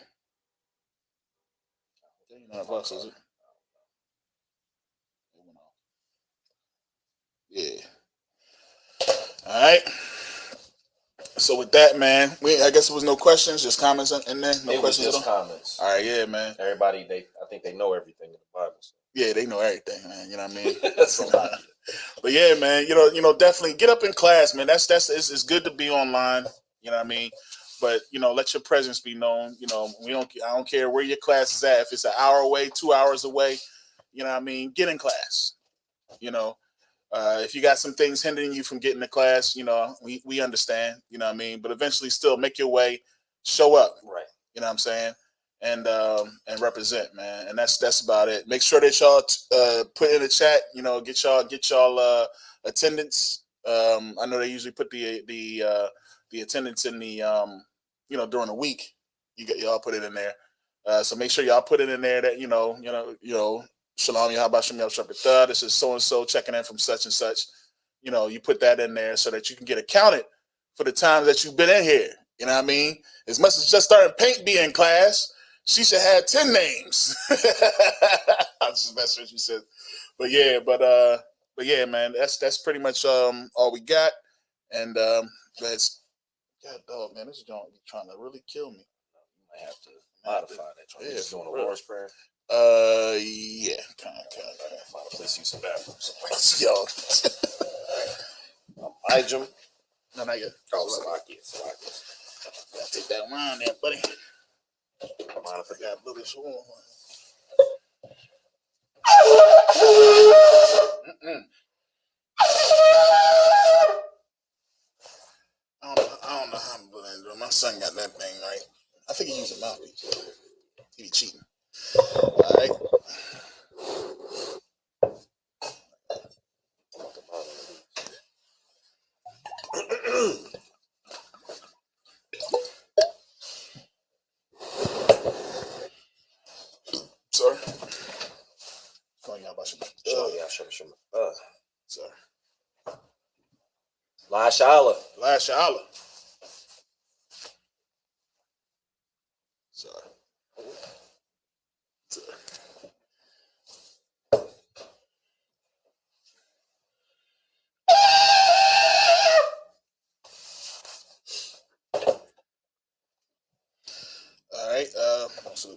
You know how it is it? Yeah. All right. So with that, man, I guess there was no questions, just comments in there. No questions at all. Comments. All right, yeah, man. Everybody, I think they know everything in the Bible. So. Yeah, they know everything, man. You know what I mean? That's a lot. But yeah, man, you know, definitely get up in class, man. It's good to be online. You know what I mean? But you know, let your presence be known. You know, I don't care where your class is at. If it's an hour away, 2 hours away, you know what I mean? Get in class. You know. If you got some things hindering you from getting to class, you know, we understand, you know what I mean? But eventually still make your way, show up. Right. You know what I'm saying? And represent, man. And that's about it. Make sure that y'all put in the chat, you know, get y'all attendance. I know they usually put the attendance in the you know, during the week. Y'all put it in there. So make sure y'all put it in there that, you know, Shalom, Yahaba Shem Yahshua. This is so and so checking in from such and such. You know, you put that in there so that you can get accounted for the times that you've been in here. You know what I mean? As much as just starting paint be in class, she should have 10 names. I was just messing with you, said. But yeah, man, that's pretty much all we got. And that's God dog, man, this joint be trying to really kill me. You might have to modify that. Yeah, just doing a Lord's Prayer. Yeah, kind of. Find a place to use the bathroom somewhere. Yo. Ijam. No, not yet. Salaki. Gotta take that line there, buddy. Mind if I got a little bit more? I don't know how I'm gonna do it. My son got that thing right. I think he used a mouthpiece. He be cheating. All right. Sir. Sir. Lashala. Lashala. Sir. Sir. All right. So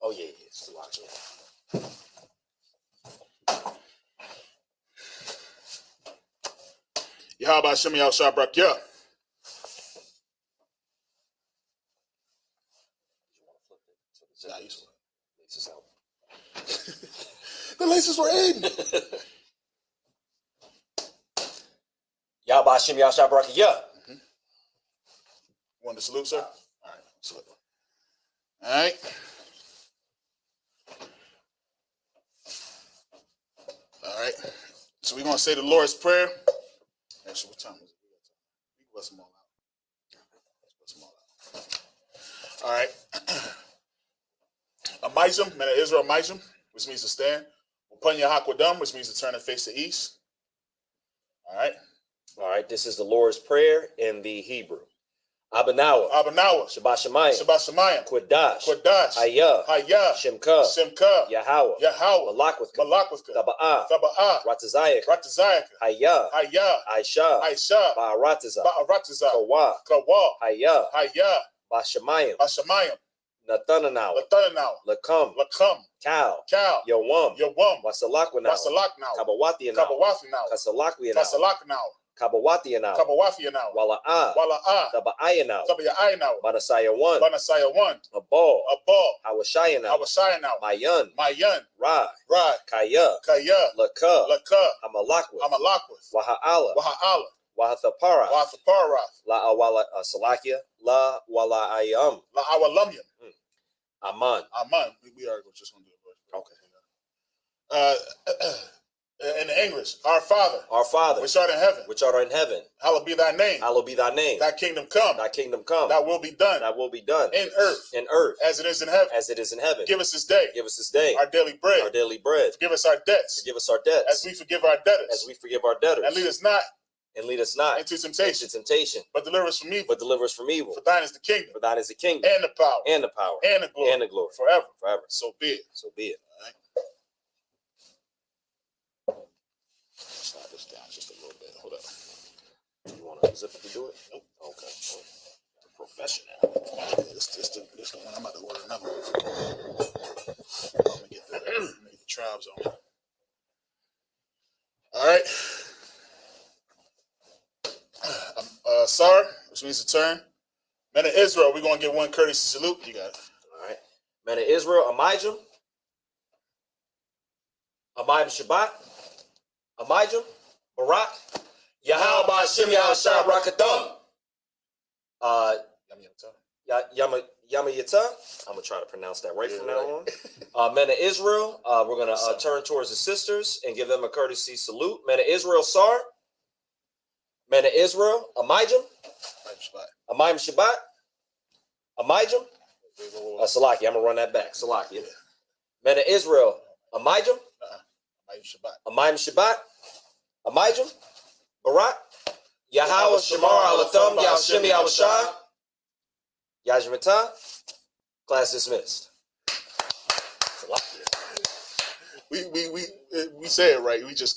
Oh yeah, it's a lot. Yahweh Shem Yahweh Shabrak Yah. Nah, you swear. Laces out. The laces were in. Yahweh Shem Yahweh Shabrak Yah. Want to salute, sir? All right. Salute. All right. All right. So we're going to say the Lord's Prayer. Actually, what time is it? We can bust them all out. Let's bust them all out. All right. Amizim, men of Israel, Amizim, which means to stand. Upunya Hakwadam, which means to turn and face the east. All right. All right. This is the Lord's Prayer in the Hebrew. Abanawa. Abanawa. Shabbat Shemayim. Shabbat Shemayim. Kodash. Kodash. Hayah. Hayah. Shemka. Shemka. Yahweh. Yahweh. Malakwithka. Malakwithka. Taba'ah. Taba'ah. Ratazayaka. Ratazayaka. Hayah. Hayah. Aisha. Aisha. Ba'aratiza. Ba'aratiza. Kawa. Kawa. Hayah. Hayah. Bashamayim. Bashamayim. Nathanawa. Nathanawa. Lakam. Lakam. Cal. Cal. Yawam. Yawam. Wasalakwana. Wasalaknawa. Kabawathianawa. Kabawathianawa. Kasalakwianawa. Kasalaknawa. Kabawathianawa. Kabawathianawa. Wala'ah. Wala'ah. Taba'ayanawa. Tabaya'ayanawa. Banasaya 1. Banasaya 1. Abal. Abal. Hawashayanawa. Hawashayanawa. Mayan. Mayan. Ra. Ra. Kaya. Kaya. Laka. Laka. Hamalakwith. Hamalakwith. Waha'ala. Waha'ala. Wahathapara. Wahathaparath. La awala Salakia. La wala'ayam. La awalamyam. Aman. Aman. We are just going to do it. Okay. In the English, our Father, which art in heaven, hallowed be thy name. Thy kingdom come. Thy will be done. In earth, as it is in heaven. Give us this day. Our daily bread. Forgive us our debts. As we forgive our debtors. And lead us not into temptation. But deliver us from evil. For thine is the kingdom. And the power. And the glory. Forever. So be it. All right. Slide this down just a little bit. Hold up. You want to zip it to do it? Nope. Okay. Professional. This the one. I'm about to order another one. I'm gonna get the tribes on. All right. Sar, which means to turn. Men of Israel, we're gonna get one courtesy salute. You got it. All right. Men of Israel, Amijam. Amayim Shabbat. Amijam, Barak, Yahweh Shem Yahweh Shabrak Yama Yata. I'm gonna try to pronounce that right from now on. Men of Israel, we're gonna turn towards the sisters and give them a courtesy salute. Men of Israel, Sar. Men of Israel, Amijam, Amayim Shabbat, Amijam, Salaki. I'm gonna run that back. Salaki. Men of Israel, Amijam. Amayim Shabbat, Amijam, Barak, Yahweh Shamar Alatham, Yahshem Yahushai, Yajmata. Class dismissed. We say it right. We just